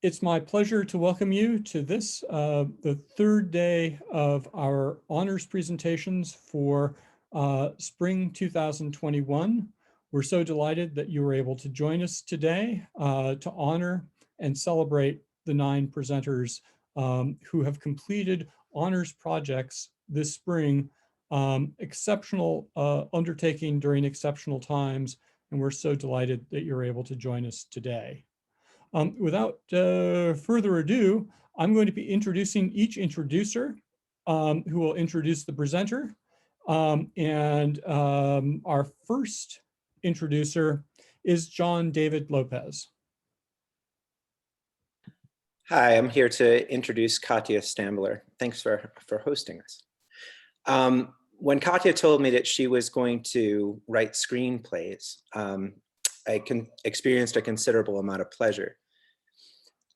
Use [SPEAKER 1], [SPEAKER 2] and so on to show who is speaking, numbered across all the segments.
[SPEAKER 1] It's my pleasure to welcome you to this, the third day of our honors presentations for spring 2021. We're so delighted that you were able to join us today to honor and celebrate the 9 presenters who have completed honors projects this spring, exceptional undertaking during exceptional times, and we're so delighted that you're able to join us today. Without further ado, I'm going to be introducing each introducer who will introduce the presenter. Our first introducer is John David Lopez.
[SPEAKER 2] Hi, I'm here to introduce Katya Stambler. Thanks for hosting us. When Katya told me that she was going to write screenplays, I experienced a considerable amount of pleasure.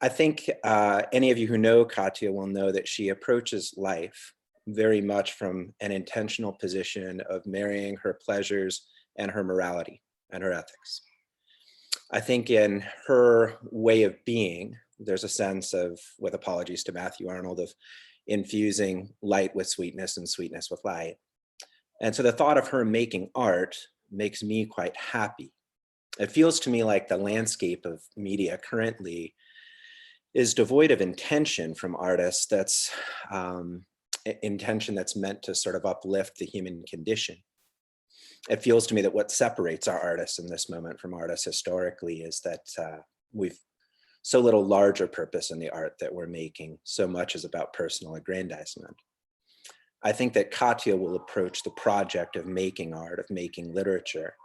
[SPEAKER 2] I think any of you who know Katya will know that she approaches life very much from an intentional position of marrying her pleasures and her morality and her ethics. I think in her way of being, there's a sense of, with apologies to Matthew Arnold, of infusing light with sweetness and sweetness with light. And so the thought of her making art makes me quite happy. It feels to me like the landscape of media currently is devoid of intention from artists. That's intention that's meant to sort of uplift the human condition. It feels to me that what separates our artists in this moment from artists historically is that we've so little larger purpose in the art that we're making. So much is about personal aggrandizement. I think that Katya will approach the project of making art, of making literature,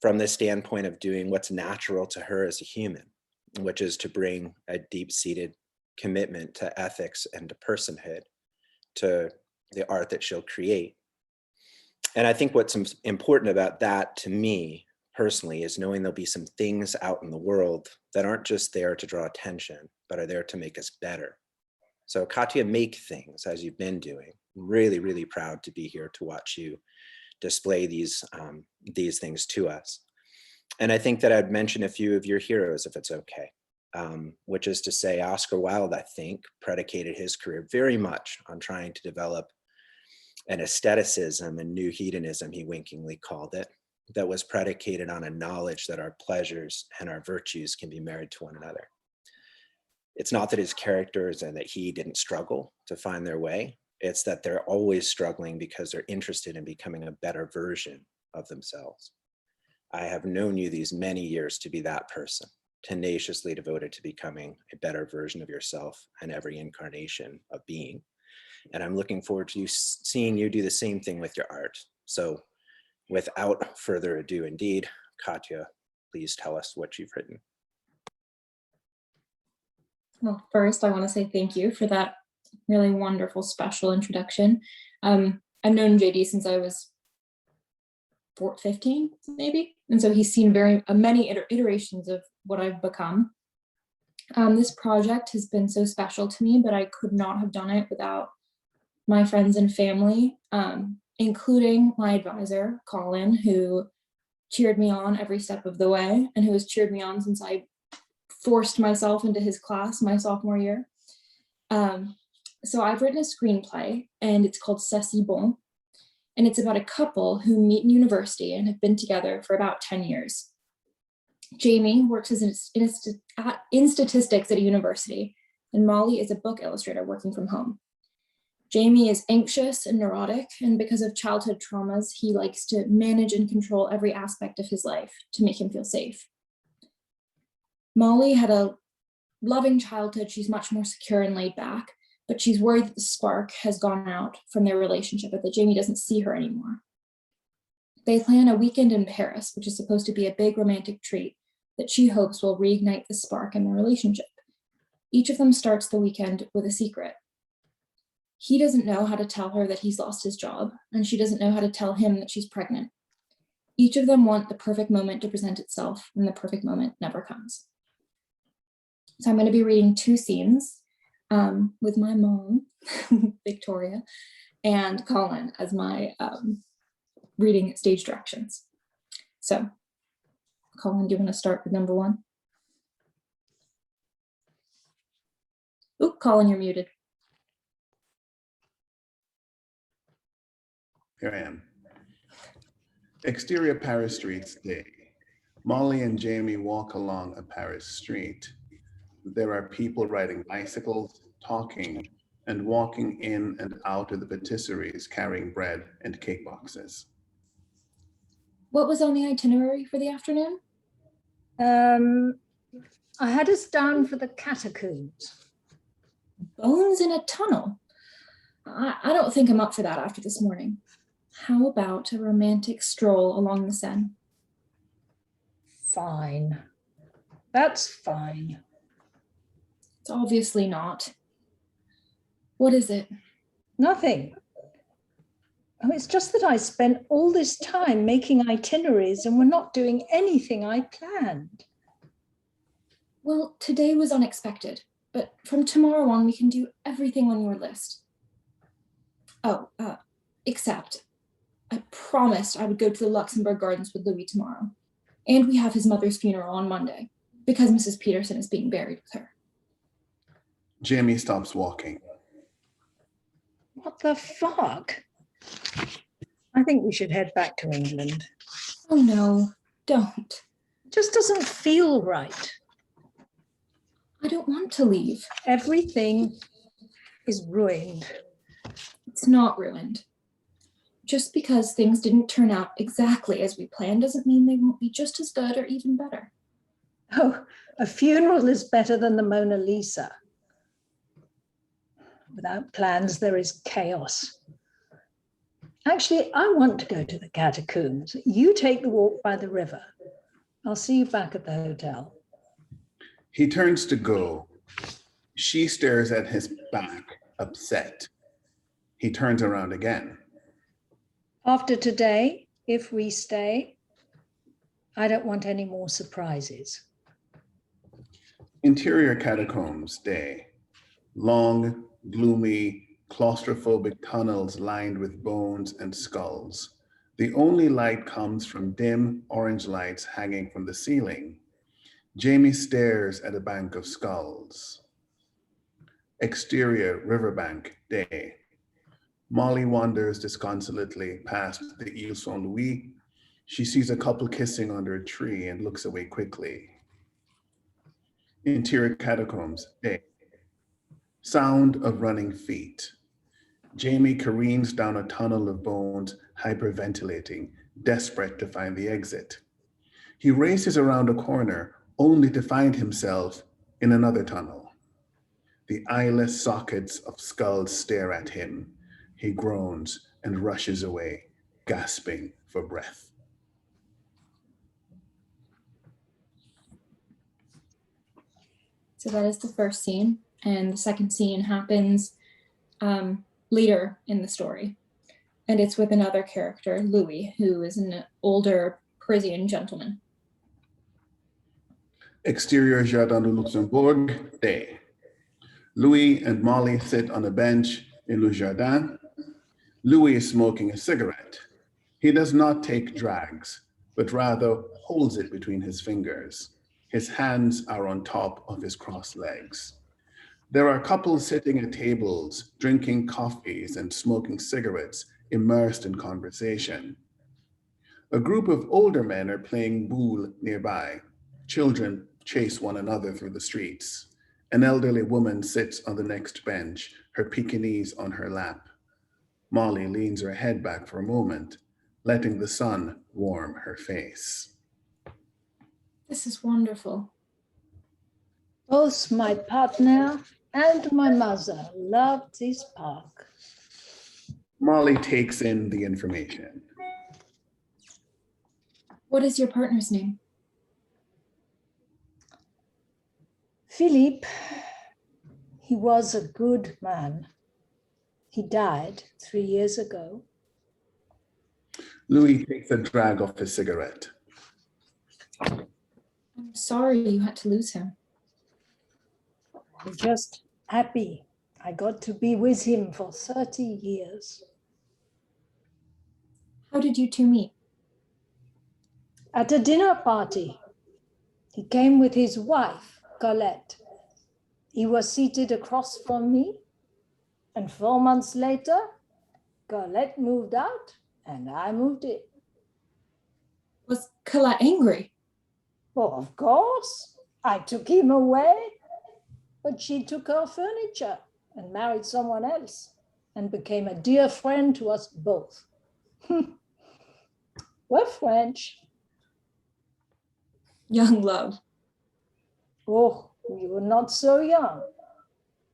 [SPEAKER 2] from the standpoint of doing what's natural to her as a human, which is to bring a deep-seated commitment to ethics and to personhood, to the art that she'll create. And I think what's important about that to me personally is knowing there'll be some things out in the world that aren't just there to draw attention, but are there to make us better. So Katya, make things as you've been doing. I'm really, really proud to be here to watch you display these things to us. And I think that I'd mention a few of your heroes, if it's okay, which is to say Oscar Wilde, I think, predicated his career very much on trying to develop an aestheticism and new hedonism, he winkingly called it, that was predicated on a knowledge that our pleasures and our virtues can be married to one another. It's not that his characters and that he didn't struggle to find their way. It's that they're always struggling because they're interested in becoming a better version of themselves. I have known you these many years to be that person, tenaciously devoted to becoming a better version of yourself in every incarnation of being. And I'm looking forward to seeing you do the same thing with your art. So without further ado, indeed, Katya, please tell us what you've written.
[SPEAKER 3] Well, first, I want to say thank you for that really wonderful, special introduction. I've known JD since I was 15, maybe. And so he's seen many iterations of what I've become. This project has been so special to me, but I could not have done it without my friends and family, including my advisor, Colin, who cheered me on every step of the way and who has cheered me on since I forced myself into his class my sophomore year. So I've written a screenplay and it's called C'est si bon. And it's about a couple who meet in university and have been together for about 10 years. Jamie works in statistics at a university, and Molly is a book illustrator working from home. Jamie is anxious and neurotic, and because of childhood traumas, he likes to manage and control every aspect of his life to make him feel safe. Molly had a loving childhood. She's much more secure and laid back, but she's worried that the spark has gone out from their relationship and that Jamie doesn't see her anymore. They plan a weekend in Paris, which is supposed to be a big romantic treat that she hopes will reignite the spark in their relationship. Each of them starts the weekend with a secret. He doesn't know how to tell her that he's lost his job, and she doesn't know how to tell him that she's pregnant. Each of them want the perfect moment to present itself, and the perfect moment never comes. So I'm going to be reading 2 scenes with my mom, Victoria, and Colin as my reading stage directions. So, Colin, do you want to start with number 1? Oop, Colin, you're muted.
[SPEAKER 4] Here I am. Exterior Paris streets day. Molly and Jamie walk along a Paris street. There are people riding bicycles, talking, and walking in and out of the patisseries carrying bread and cake boxes.
[SPEAKER 3] What was on the itinerary for the afternoon?
[SPEAKER 5] I had us down for the catacombs.
[SPEAKER 3] Bones in a tunnel. I don't think I'm up for that after this morning. How about a romantic stroll along the Seine?
[SPEAKER 5] Fine. That's fine.
[SPEAKER 3] It's obviously not. What is it?
[SPEAKER 5] Nothing. Oh, it's just that I spent all this time making itineraries and we're not doing anything I planned.
[SPEAKER 3] Well, today was unexpected, but from tomorrow on, we can do everything on your list. Oh, except I promised I would go to the Luxembourg Gardens with Louis tomorrow. And we have his mother's funeral on Monday because Mrs. Pearson is being buried with her.
[SPEAKER 4] Jamie stops walking.
[SPEAKER 5] What the fuck? I think we should head back to England.
[SPEAKER 3] Oh no, don't.
[SPEAKER 5] It just doesn't feel right.
[SPEAKER 3] I don't want to leave.
[SPEAKER 5] Everything is ruined.
[SPEAKER 3] It's not ruined. Just because things didn't turn out exactly as we planned doesn't mean they won't be just as good or even better.
[SPEAKER 5] Oh, a funeral is better than the Mona Lisa. Without plans, there is chaos. Actually, I want to go to the catacombs. You take the walk by the river. I'll see you back at the hotel.
[SPEAKER 4] He turns to go. She stares at his back, upset. He turns around again.
[SPEAKER 5] After today, if we stay, I don't want any more surprises.
[SPEAKER 4] Interior catacombs day. Long, gloomy, claustrophobic tunnels lined with bones and skulls. The only light comes from dim orange lights hanging from the ceiling. Jamie stares at a bank of skulls. Exterior riverbank day. Molly wanders disconsolately past the Ile Saint-Louis. She sees a couple kissing under a tree and looks away quickly. Interior catacombs day. Sound of running feet. Jamie careens down a tunnel of bones, hyperventilating, desperate to find the exit. He races around a corner only to find himself in another tunnel. The eyeless sockets of skulls stare at him. He groans and rushes away, gasping for breath.
[SPEAKER 3] So that is the first scene. And the second scene happens later in the story. And it's with another character, Louis, who is an older Parisian gentleman.
[SPEAKER 4] Exterior Jardin de Luxembourg day. Louis and Molly sit on a bench in Le Jardin. Louis is smoking a cigarette. He does not take drags, but rather holds it between his fingers. His hands are on top of his crossed legs. There are couples sitting at tables, drinking coffees and smoking cigarettes, immersed in conversation. A group of older men are playing boule nearby. Children chase one another through the streets. An elderly woman sits on the next bench, her Pekingese on her lap. Molly leans her head back for a moment, letting the sun warm her face.
[SPEAKER 3] This is wonderful.
[SPEAKER 5] Both my partner and my mother love this park.
[SPEAKER 4] Molly takes in the information.
[SPEAKER 3] What is your partner's name?
[SPEAKER 5] Philippe, he was a good man. He died 3 years ago.
[SPEAKER 4] Louis takes a drag off his cigarette.
[SPEAKER 3] I'm sorry you had to lose him.
[SPEAKER 5] I'm just happy I got to be with him for 30 years.
[SPEAKER 3] How did you two meet?
[SPEAKER 5] At a dinner party. He came with his wife, Colette. He was seated across from me, and 4 months later, Colette moved out and I moved in.
[SPEAKER 3] Was Kalela angry?
[SPEAKER 5] Well, of course, I took him away, but she took her furniture and married someone else and became a dear friend to us both. We're French.
[SPEAKER 3] Young love.
[SPEAKER 5] Oh, we were not so young.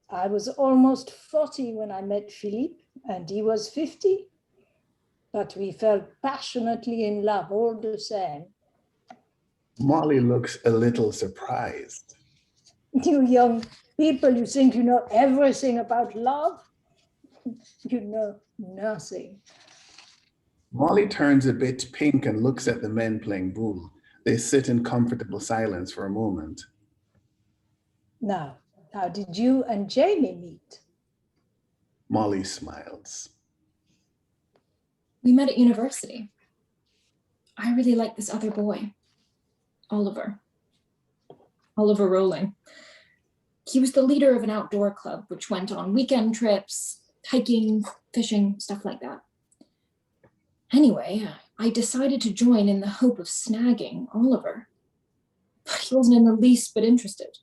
[SPEAKER 5] I was almost 40 when I met Philippe, and he was 50. But we fell passionately in love all the same.
[SPEAKER 4] Molly looks a little surprised.
[SPEAKER 5] You young people, you think you know everything about love? You know nothing.
[SPEAKER 4] Molly turns a bit pink and looks at the men playing boule. They sit in comfortable silence for a moment.
[SPEAKER 5] Now, how did you and Jamie meet?
[SPEAKER 4] Molly smiles.
[SPEAKER 3] We met at university. I really like this other boy, Oliver Rowling. He was the leader of an outdoor club, which went on weekend trips, hiking, fishing, stuff like that. Anyway, I decided to join in the hope of snagging Oliver, but he wasn't in the least bit interested.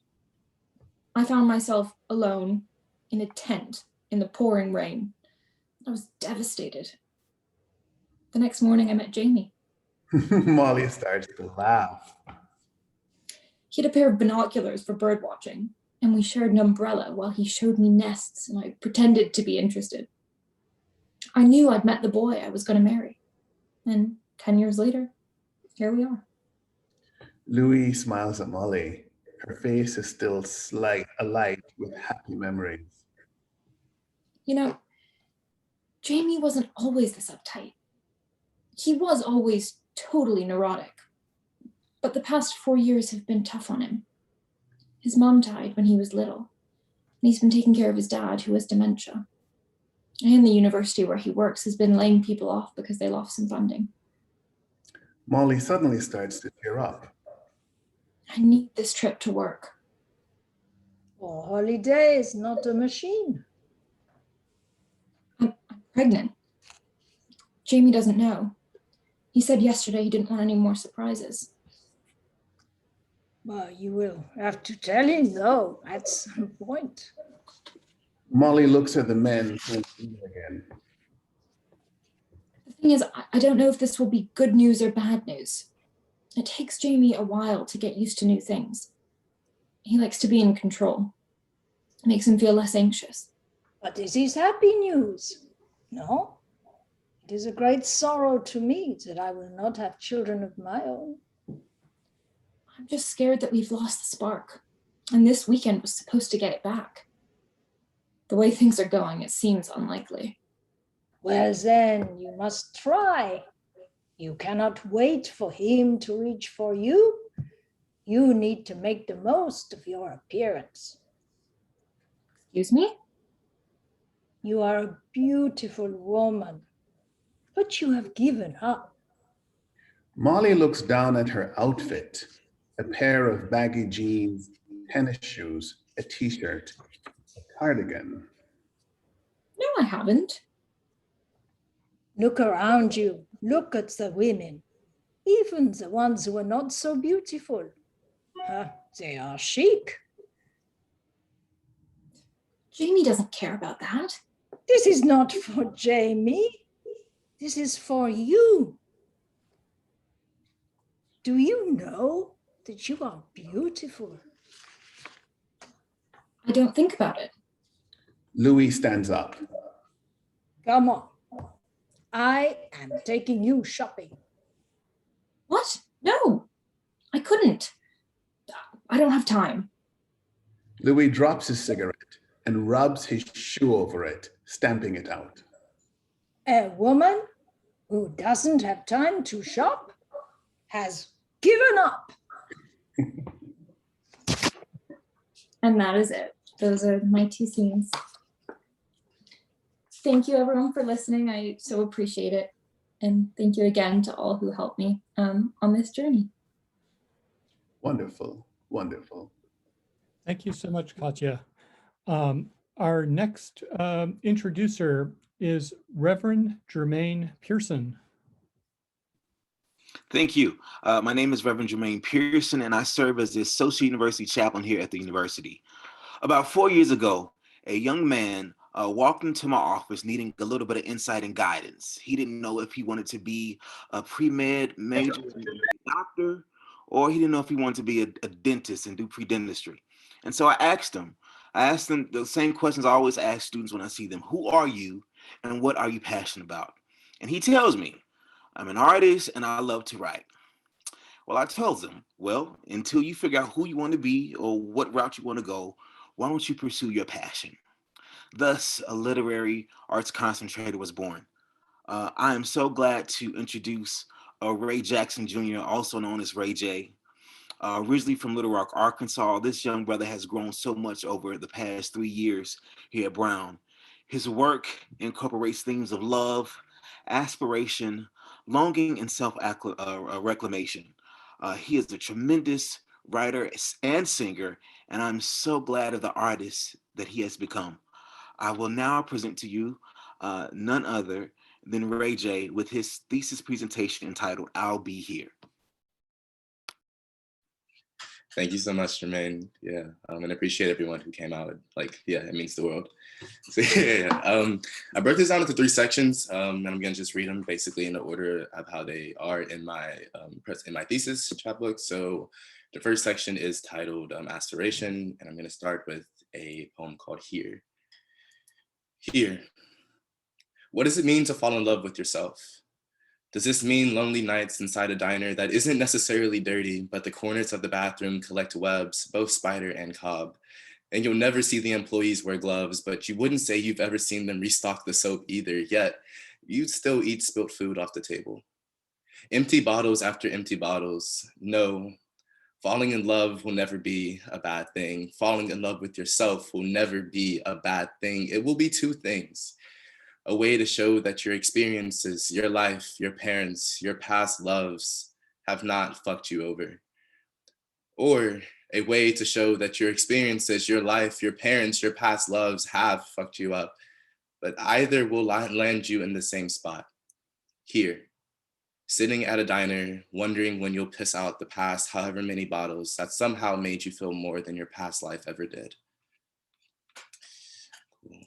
[SPEAKER 3] I found myself alone in a tent in the pouring rain. I was devastated. The next morning I met Jamie.
[SPEAKER 4] Molly starts to laugh.
[SPEAKER 3] He had a pair of binoculars for bird watching, and we shared an umbrella while he showed me nests, and I pretended to be interested. I knew I'd met the boy I was going to marry. And 10 years later, here we are.
[SPEAKER 4] Louis smiles at Molly. Her face is still alight with happy memories.
[SPEAKER 3] You know, Jamie wasn't always this uptight. He was always totally neurotic. But the past 4 years have been tough on him. His mom died when he was little, and he's been taking care of his dad, who has dementia. And the university where he works has been laying people off because they lost some funding.
[SPEAKER 4] Molly suddenly starts to tear up.
[SPEAKER 3] I need this trip to work.
[SPEAKER 5] A holiday is not a machine.
[SPEAKER 3] I'm pregnant. Jamie doesn't know. He said yesterday he didn't want any more surprises.
[SPEAKER 5] Well, you will have to tell him, though, at some point.
[SPEAKER 4] Molly looks at the men again.
[SPEAKER 3] The thing is, I don't know if this will be good news or bad news. It takes Jamie a while to get used to new things. He likes to be in control. It makes him feel less anxious.
[SPEAKER 5] But this is happy news, no? It is a great sorrow to me that I will not have children of my own.
[SPEAKER 3] I'm just scared that we've lost the spark, and this weekend was supposed to get it back. The way things are going, it seems unlikely.
[SPEAKER 5] Well, then you must try. You cannot wait for him to reach for you. You need to make the most of your appearance.
[SPEAKER 3] Excuse me?
[SPEAKER 5] You are a beautiful woman, but you have given up.
[SPEAKER 4] Molly looks down at her outfit, a pair of baggy jeans, tennis shoes, a t-shirt, a cardigan.
[SPEAKER 3] No, I haven't.
[SPEAKER 5] Look around you. Look at the women, even the ones who are not so beautiful. They are chic.
[SPEAKER 3] Jamie doesn't care about that.
[SPEAKER 5] This is not for Jamie. This is for you. Do you know that you are beautiful?
[SPEAKER 3] I don't think about it.
[SPEAKER 4] Louis stands up.
[SPEAKER 5] Come on. I am taking you shopping.
[SPEAKER 3] What? No, I couldn't. I don't have time.
[SPEAKER 4] Louis drops his cigarette and rubs his shoe over it, stamping it out.
[SPEAKER 5] A woman who doesn't have time to shop has given up.
[SPEAKER 3] And that is it. Those are my 2 scenes. Thank you everyone for listening. I so appreciate it. And thank you again to all who helped me on this journey.
[SPEAKER 4] Wonderful, wonderful.
[SPEAKER 1] Thank you so much, Katya. Our next introducer is Reverend Jermaine Pearson.
[SPEAKER 6] Thank you. My name is Reverend Jermaine Pearson, and I serve as the Associate University Chaplain here at the university. About 4 years ago, a young man walked into my office needing a little bit of insight and guidance. He didn't know if he wanted to be a pre-med major, a doctor, or he didn't know if he wanted to be a dentist and do pre-dentistry. And so I asked him the same questions I always ask students when I see them. Who are you and what are you passionate about? And he tells me, I'm an artist and I love to write. Well, I tells him, well, until you figure out who you want to be or what route you want to go, why don't you pursue your passion? Thus, a literary arts concentrator was born. I am so glad to introduce RayJ Jackson Jr., also known as RayJ. Originally from Little Rock, Arkansas, this young brother has grown so much over the past 3 years here at Brown. His work incorporates themes of love, aspiration, longing, and self-reclamation. He is a tremendous writer and singer, and I'm so glad of the artist that he has become. I will now present to you none other than RayJ with his thesis presentation entitled, I'll Be Here.
[SPEAKER 7] Thank you so much, Jermaine. Yeah, and I appreciate everyone who came out. Like, yeah, it means the world. So, I broke this down into 3 sections, and I'm gonna just read them basically in the order of how they are in my thesis chapbook. So, the first section is titled Aspiration, and I'm gonna start with a poem called Here. Here. What does it mean to fall in love with yourself? Does this mean lonely nights inside a diner that isn't necessarily dirty, but the corners of the bathroom collect webs, both spider and cob? And you'll never see the employees wear gloves, but you wouldn't say you've ever seen them restock the soap either, yet you'd still eat spilt food off the table. Empty bottles after empty bottles. No, falling in love will never be a bad thing. Falling in love with yourself will never be a bad thing. It will be 2 things. A way to show that your experiences, your life, your parents, your past loves have not fucked you over. Or a way to show that your experiences, your life, your parents, your past loves have fucked you up. But either will land you in the same spot. Here, sitting at a diner, wondering when you'll piss out the past however many bottles that somehow made you feel more than your past life ever did. Cool.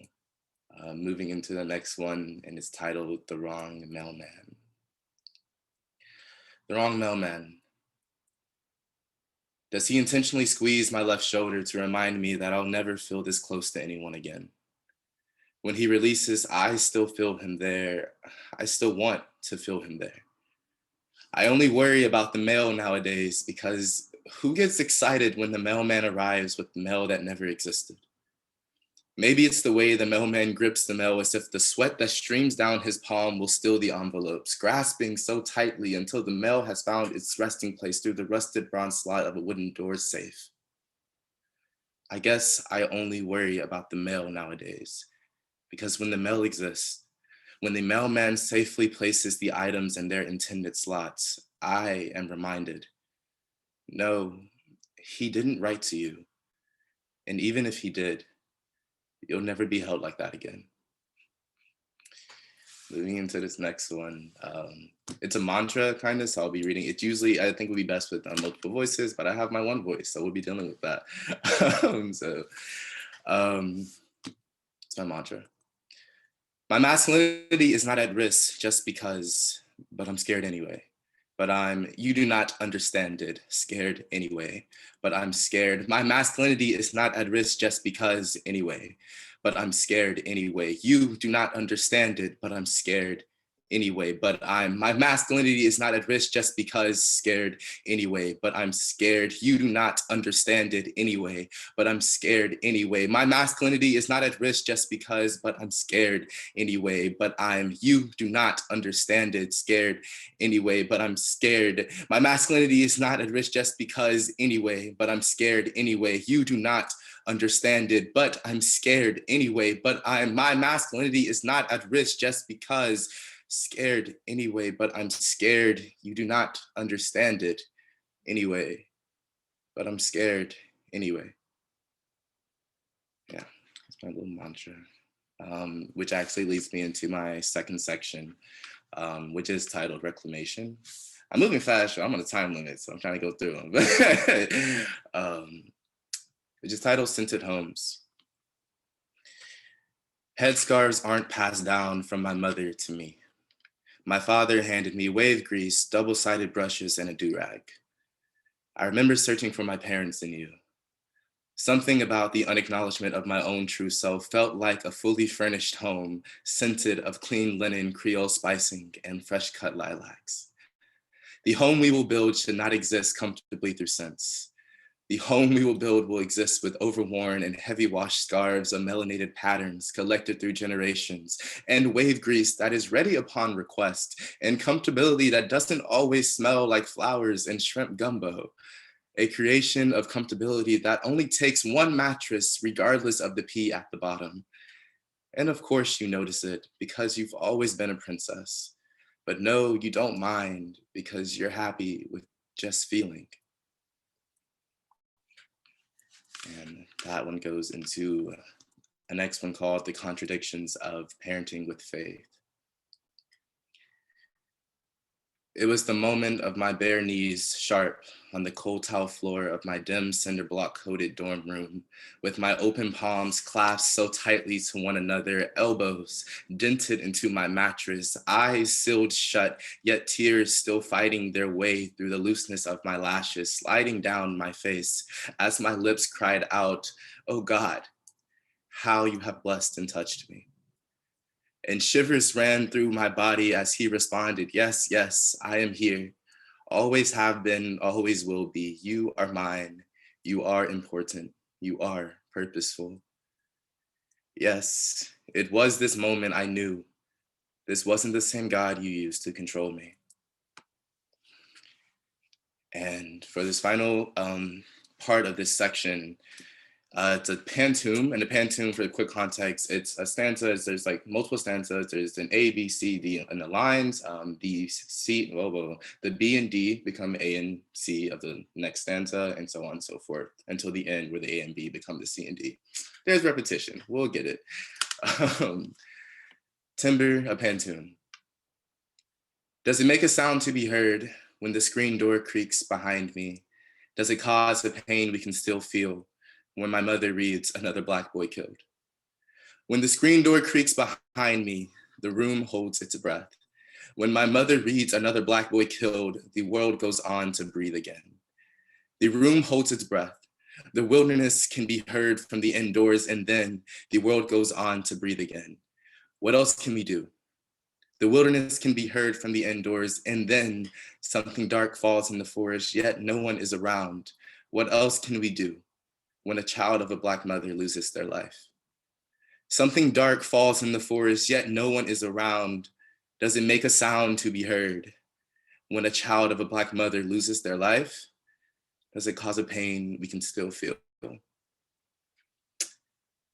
[SPEAKER 7] Moving into the next one, and it's titled The Wrong Mailman. The Wrong Mailman. Does he intentionally squeeze my left shoulder to remind me that I'll never feel this close to anyone again? When he releases, I still feel him there. I still want to feel him there. I only worry about the mail nowadays because who gets excited when the mailman arrives with mail that never existed? Maybe it's the way the mailman grips the mail as if the sweat that streams down his palm will steal the envelopes, grasping so tightly until the mail has found its resting place through the rusted bronze slot of a wooden door safe. I guess I only worry about the mail nowadays, because when the mail exists, when the mailman safely places the items in their intended slots, I am reminded, no, he didn't write to you. And even if he did, you'll never be held like that again. Moving into this next one. It's a mantra kind of, so I'll be reading. It's usually, I think it would be best with multiple voices, but I have my one voice, so we'll be dealing with that. It's my mantra. My masculinity is not at risk just because, but I'm scared anyway. You do not understand it, scared anyway, but I'm scared. My masculinity is not at risk just because anyway, but I'm scared anyway. You do not understand it, but I'm scared anyway, my masculinity is not at risk just because scared anyway, but I'm scared. You do not understand it anyway, but I'm scared anyway. My masculinity is not at risk just because, but I'm scared anyway, you do not understand it, scared anyway, but I'm scared. My masculinity is not at risk just because anyway, but I'm scared anyway. You do not understand it, but I'm scared anyway, my masculinity is not at risk just because scared anyway, but I'm scared. You do not understand it anyway, but I'm scared anyway. Yeah, that's my little mantra, which actually leads me into my second section, which is titled Reclamation. I'm moving fast, so I'm on a time limit, so I'm trying to go through them. Which is titled Scented Homes. Headscarves aren't passed down from my mother to me. My father handed me wave grease, double-sided brushes, and a do-rag. I remember searching for my parents in you. Something about the unacknowledgement of my own true self felt like a fully furnished home, scented of clean linen, Creole spicing, and fresh-cut lilacs. The home we will build should not exist comfortably through scents. The home we will build will exist with overworn and heavy washed scarves of melanated patterns collected through generations, and wave grease that is ready upon request, and comfortability that doesn't always smell like flowers and shrimp gumbo. A creation of comfortability that only takes one mattress regardless of the pee at the bottom. And of course you notice it because you've always been a princess. But no, you don't mind because you're happy with just feeling. And that one goes into a next one called The Contradictions of Parenting with Faith. It was the moment of my bare knees sharp on the cold tile floor of my dim cinder block coated dorm room, with my open palms clasped so tightly to one another, elbows dented into my mattress, eyes sealed shut, yet tears still fighting their way through the looseness of my lashes, sliding down my face as my lips cried out, "Oh God, how you have blessed and touched me." And shivers ran through my body as he responded, "Yes, yes, I am here. Always have been, always will be. You are mine. You are important. You are purposeful." Yes, it was this moment I knew this wasn't the same God you used to control me. And for this final part of this section, it's a pantoum, and the pantoum, for the quick context, it's a stanza. There's like multiple stanzas. There's an A, B, C, D in the lines. The B and D become A and C of the next stanza, and so on and so forth, until the end where the A and B become the C and D. There's repetition. We'll get it. Timber, a pantoum. Does it make a sound to be heard when the screen door creaks behind me? Does it cause the pain we can still feel when my mother reads "Another Black Boy Killed"? When the screen door creaks behind me, the room holds its breath. When my mother reads "Another Black Boy Killed," the world goes on to breathe again. The room holds its breath. The wilderness can be heard from the indoors, and then the world goes on to breathe again. What else can we do? The wilderness can be heard from the indoors, and then something dark falls in the forest, yet no one is around. What else can we do when a child of a Black mother loses their life? Something dark falls in the forest, yet no one is around. Does it make a sound to be heard when a child of a Black mother loses their life? Does it cause a pain we can still feel?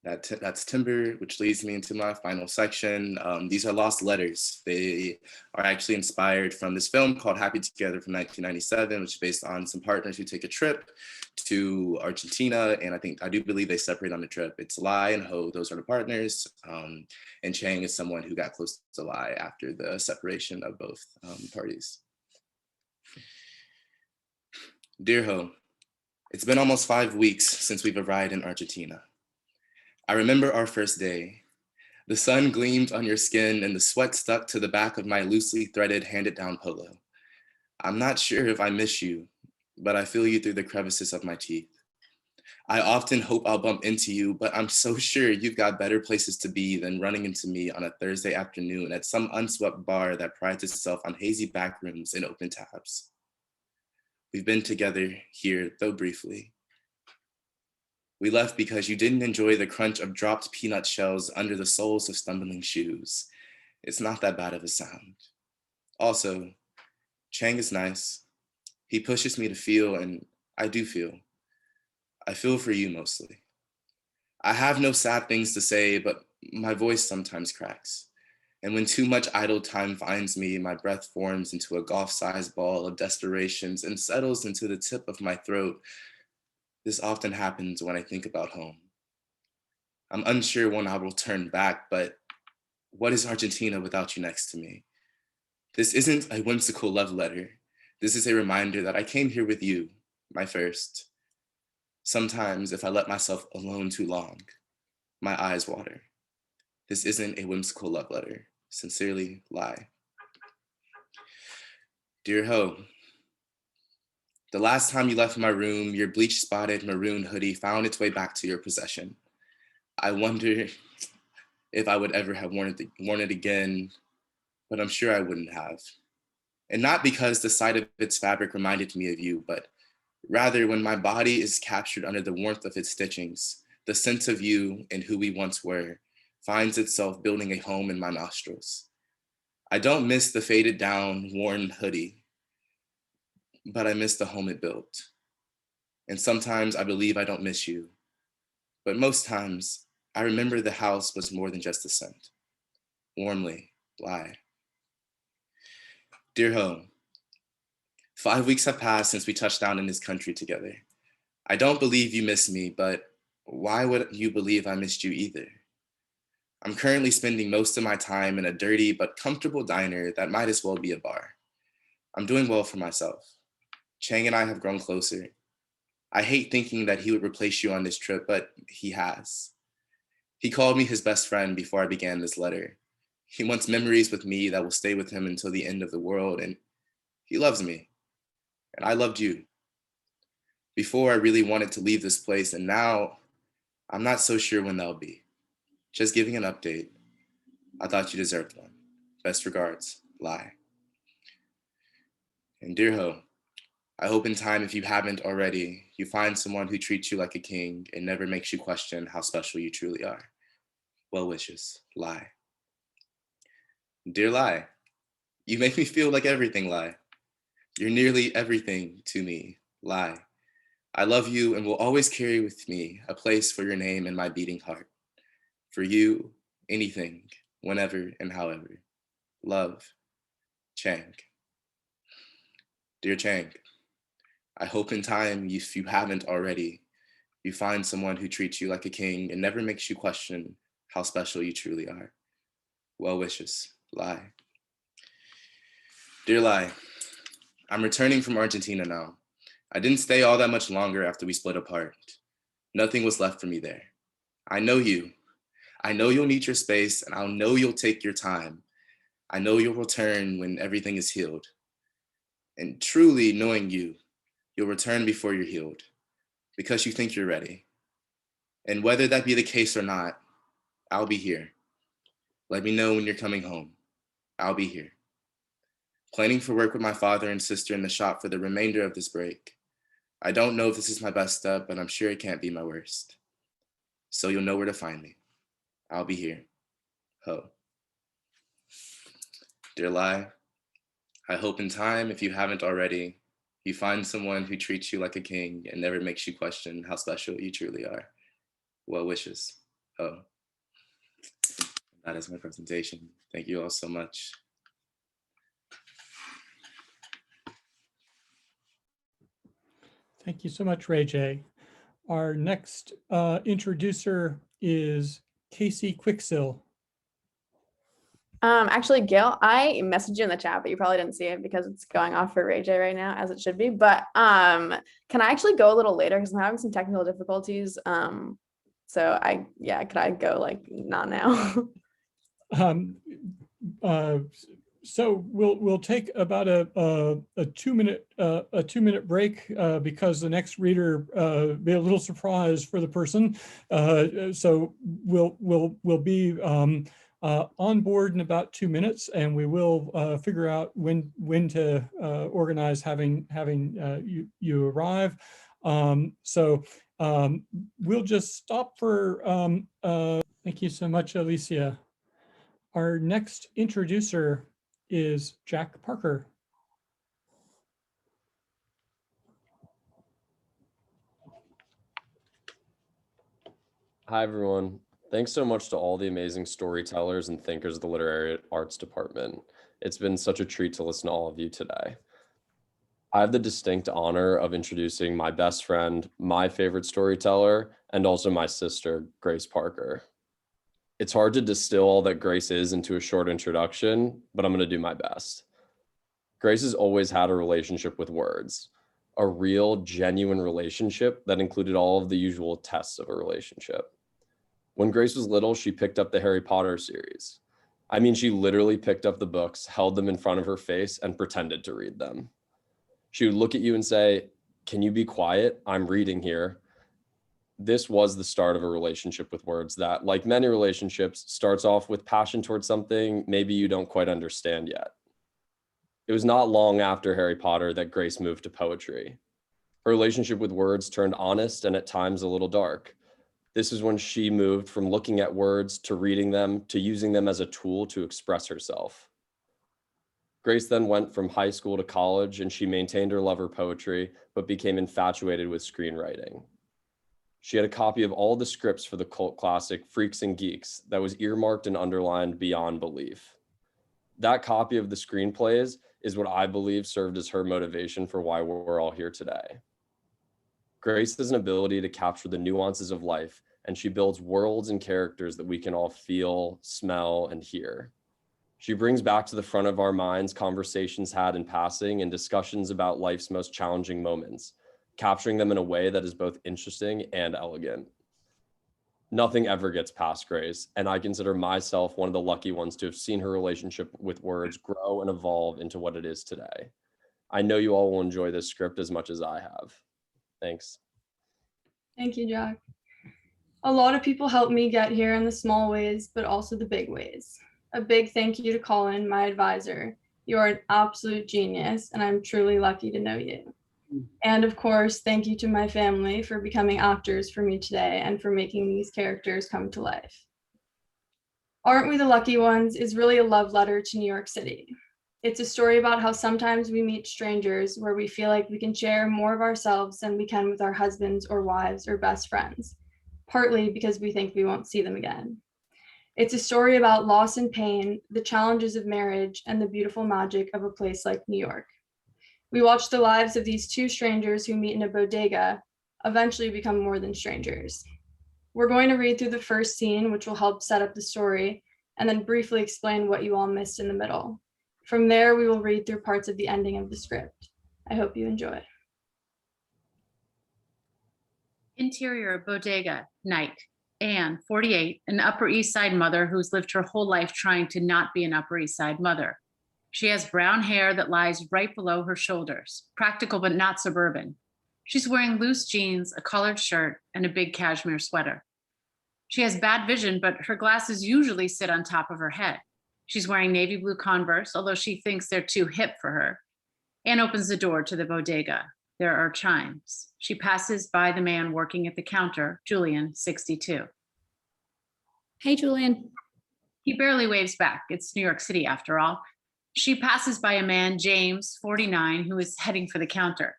[SPEAKER 7] That's Timber, which leads me into my final section. These are lost letters. They are actually inspired from this film called Happy Together from 1997, which is based on some partners who take a trip to Argentina. And I do believe they separate on the trip. It's Lai and Ho, those are the partners. And Chang is someone who got close to Lai after the separation of both parties. Dear Ho, it's been almost 5 weeks since we've arrived in Argentina. I remember our first day. The sun gleamed on your skin and the sweat stuck to the back of my loosely threaded handed-down polo. I'm not sure if I miss you, but I feel you through the crevices of my teeth. I often hope I'll bump into you, but I'm so sure you've got better places to be than running into me on a Thursday afternoon at some unswept bar that prides itself on hazy backrooms and open tabs. We've been together here, though briefly. We left because you didn't enjoy the crunch of dropped peanut shells under the soles of stumbling shoes. It's not that bad of a sound. Also, Chang is nice. He pushes me to feel, and I do feel. I feel for you mostly. I have no sad things to say, but my voice sometimes cracks. And when too much idle time finds me, my breath forms into a golf-sized ball of desperations and settles into the tip of my throat. This often happens when I think about home. I'm unsure when I will turn back, but what is Argentina without you next to me? This isn't a whimsical love letter. This is a reminder that I came here with you, my first. Sometimes if I let myself alone too long, my eyes water. This isn't a whimsical love letter. Sincerely, Lie. Dear Ho, the last time you left my room, your bleach-spotted maroon hoodie found its way back to your possession. I wonder if I would ever have worn it again, but I'm sure I wouldn't have. And not because the sight of its fabric reminded me of you, but rather when my body is captured under the warmth of its stitchings, the sense of you and who we once were finds itself building a home in my nostrils. I don't miss the faded down, worn hoodie, but I miss the home it built. And sometimes I believe I don't miss you, but most times I remember the house was more than just a scent. Warmly, Lie. Dear Ho, 5 weeks have passed since we touched down in this country together. I don't believe you miss me, but why would you believe I missed you either? I'm currently spending most of my time in a dirty but comfortable diner that might as well be a bar. I'm doing well for myself. Chang and I have grown closer. I hate thinking that he would replace you on this trip, but he has. He called me his best friend before I began this letter. He wants memories with me that will stay with him until the end of the world, and he loves me, and I loved you. Before I really wanted to leave this place, and now I'm not so sure when that'll be. Just giving an update. I thought you deserved one. Best regards, Lie. And dear Ho, I hope in time, if you haven't already, you find someone who treats you like a king and never makes you question how special you truly are. Well wishes, Lie. Dear Lie, you make me feel like everything, Lie. You're nearly everything to me, Lie. I love you and will always carry with me a place for your name in my beating heart. For you, anything, whenever and however. Love, Chang. Dear Chang, I hope in time, if you haven't already, you find someone who treats you like a king and never makes you question how special you truly are. Well wishes, Lie. Dear Lie, I'm returning from Argentina now. I didn't stay all that much longer after we split apart. Nothing was left for me there. I know you. I know you'll need your space, and I'll know you'll take your time. I know you'll return when everything is healed. And truly knowing you, you'll return before you're healed, because you think you're ready. And whether that be the case or not, I'll be here. Let me know when you're coming home. I'll be here. Planning for work with my father and sister in the shop for the remainder of this break. I don't know if this is my best step, but I'm sure it can't be my worst. So you'll know where to find me. I'll be here. Ho. Dear Lie, I hope in time, if you haven't already, you find someone who treats you like a king and never makes you question how special you truly are. Well wishes. Ho. That is my presentation. Thank you all so much.
[SPEAKER 1] Thank you so much, RayJ. Our next introducer is Kasey Quicksill.
[SPEAKER 8] Actually, Gail, I messaged you in the chat, but you probably didn't see it because it's going off for RayJ right now, as it should be. But can I actually go a little later because I'm having some technical difficulties? So could I go like not now?
[SPEAKER 1] So we'll take about a 2 minute break because the next reader be a little surprise for the person. So we'll be on board in about 2 minutes, and we will figure out when to organize having you arrive. So we'll just stop for. Thank you so much, Alicia. Our next introducer is Jack Parker.
[SPEAKER 9] Hi, everyone. Thanks so much to all the amazing storytellers and thinkers of the Literary Arts Department. It's been such a treat to listen to all of you today. I have the distinct honor of introducing my best friend, my favorite storyteller, and also my sister, Grace Parker. It's hard to distill all that Grace is into a short introduction, but I'm going to do my best. Grace has always had a relationship with words, a real, genuine relationship that included all of the usual tests of a relationship. When Grace was little, she picked up the Harry Potter series. I mean, she literally picked up the books, held them in front of her face, and pretended to read them. She would look at you and say, "Can you be quiet? I'm reading here." This was the start of a relationship with words that, like many relationships, starts off with passion towards something maybe you don't quite understand yet. It was not long after Harry Potter that Grace moved to poetry. Her relationship with words turned honest and at times a little dark. This is when she moved from looking at words to reading them to using them as a tool to express herself. Grace then went from high school to college, and she maintained her love for poetry, but became infatuated with screenwriting. She had a copy of all the scripts for the cult classic Freaks and Geeks that was earmarked and underlined beyond belief. That copy of the screenplays is what I believe served as her motivation for why we're all here today. Grace has an ability to capture the nuances of life, and she builds worlds and characters that we can all feel, smell, and hear. She brings back to the front of our minds conversations had in passing and discussions about life's most challenging moments, capturing them in a way that is both interesting and elegant. Nothing ever gets past Grace, and I consider myself one of the lucky ones to have seen her relationship with words grow and evolve into what it is today. I know you all will enjoy this script as much as I have. Thanks.
[SPEAKER 10] Thank you, Jack. A lot of people helped me get here in the small ways, but also the big ways. A big thank you to Colin, my advisor. You are an absolute genius, and I'm truly lucky to know you. And of course, thank you to my family for becoming actors for me today and for making these characters come to life. Aren't We the Lucky Ones is really a love letter to New York City. It's a story about how sometimes we meet strangers where we feel like we can share more of ourselves than we can with our husbands or wives or best friends, partly because we think we won't see them again. It's a story about loss and pain, the challenges of marriage, and the beautiful magic of a place like New York. We watch the lives of these two strangers who meet in a bodega eventually become more than strangers. We're going to read through the first scene, which will help set up the story, and then briefly explain what you all missed in the middle. From there, we will read through parts of the ending of the script. I hope you enjoy.
[SPEAKER 11] Interior bodega, night. Anne, 48, an Upper East Side mother who's lived her whole life trying to not be an Upper East Side mother. She has brown hair that lies right below her shoulders, practical but not suburban. She's wearing loose jeans, a collared shirt, and a big cashmere sweater. She has bad vision, but her glasses usually sit on top of her head. She's wearing navy blue Converse, although she thinks they're too hip for her. Anne opens the door to the bodega. There are chimes. She passes by the man working at the counter, Julian, 62.
[SPEAKER 12] Hey, Julian.
[SPEAKER 11] He barely waves back. It's New York City after all. She passes by a man, James, 49, who is heading for the counter.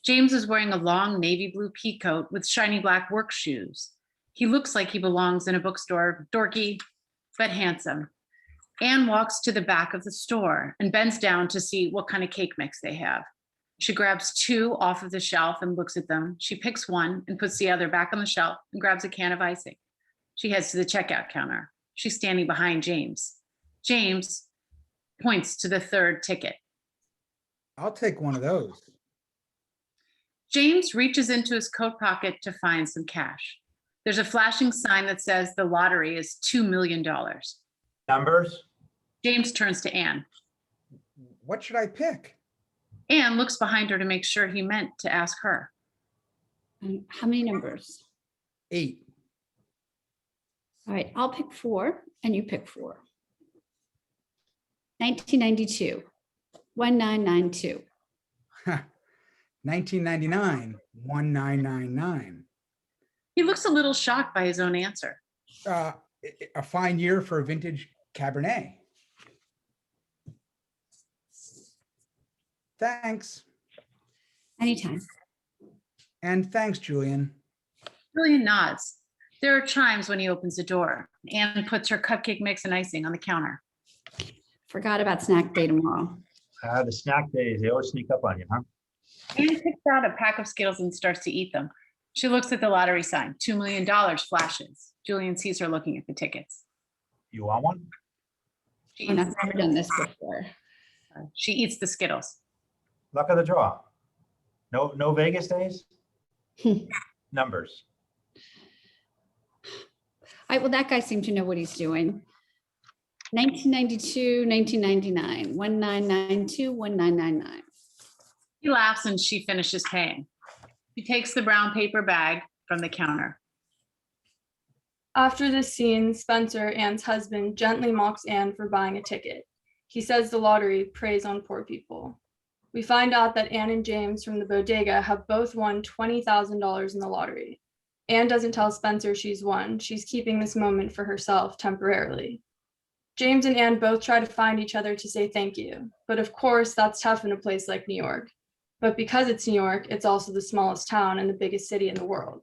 [SPEAKER 11] James is wearing a long navy blue pea coat with shiny black work shoes. He looks like he belongs in a bookstore, dorky, but handsome. Anne walks to the back of the store and bends down to see what kind of cake mix they have. She grabs two off of the shelf and looks at them. She picks one and puts the other back on the shelf and grabs a can of icing. She heads to the checkout counter. She's standing behind James. James points to the third ticket.
[SPEAKER 13] I'll take one of those.
[SPEAKER 11] James reaches into his coat pocket to find some cash. There's a flashing sign that says the lottery is $2 million.
[SPEAKER 14] Numbers?
[SPEAKER 11] James turns to Anne.
[SPEAKER 13] What should I pick?
[SPEAKER 11] Anne looks behind her to make sure he meant to ask her.
[SPEAKER 12] How many numbers?
[SPEAKER 13] 8.
[SPEAKER 12] All right, I'll pick 4 and you pick 4. 1992, 1992.
[SPEAKER 13] 1999, 1999.
[SPEAKER 11] He looks a little shocked by his own answer.
[SPEAKER 13] A fine year for a vintage Cabernet. Thanks.
[SPEAKER 12] Anytime.
[SPEAKER 13] And thanks, Julian.
[SPEAKER 11] Julian nods. There are chimes when he opens the door. Anne puts her cupcake mix and icing on the counter.
[SPEAKER 12] Forgot about snack day tomorrow.
[SPEAKER 14] The snack days, they always sneak up on you, huh?
[SPEAKER 11] Anne picks out a pack of Skittles and starts to eat them. She looks at the lottery sign. $2 million flashes. Julian sees her looking at the tickets.
[SPEAKER 14] You want one?
[SPEAKER 11] She
[SPEAKER 12] And
[SPEAKER 11] eats,
[SPEAKER 12] I've never done this before.
[SPEAKER 11] she eats the Skittles.
[SPEAKER 14] Luck of the draw. No Vegas days? Numbers.
[SPEAKER 12] All right, well, that guy seemed to know what he's doing. 1992, 1999, 1992, 1999.
[SPEAKER 11] He laughs and she finishes paying. She takes the brown paper bag from the counter.
[SPEAKER 10] After this scene, Spencer, Anne's husband, gently mocks Anne for buying a ticket. He says the lottery preys on poor people. We find out that Anne and James from the bodega have both won $20,000 in the lottery. Anne doesn't tell Spencer she's won. She's keeping this moment for herself temporarily. James and Anne both try to find each other to say thank you. But of course, that's tough in a place like New York. But because it's New York, it's also the smallest town and the biggest city in the world.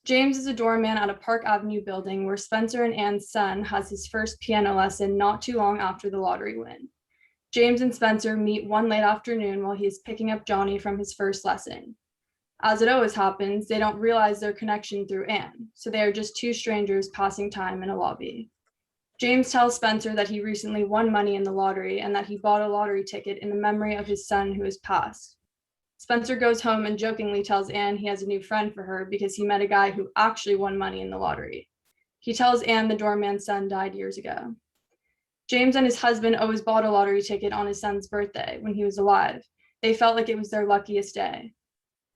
[SPEAKER 10] James is a doorman at a Park Avenue building where Spencer and Anne's son has his first piano lesson not too long after the lottery win. James and Spencer meet one late afternoon while he is picking up Johnny from his first lesson. As it always happens, they don't realize their connection through Anne, so they are just two strangers passing time in a lobby. James tells Spencer that he recently won money in the lottery and that he bought a lottery ticket in the memory of his son who has passed. Spencer goes home and jokingly tells Anne he has a new friend for her because he met a guy who actually won money in the lottery. He tells Anne the doorman's son died years ago. James and his husband always bought a lottery ticket on his son's birthday when he was alive. They felt like it was their luckiest day.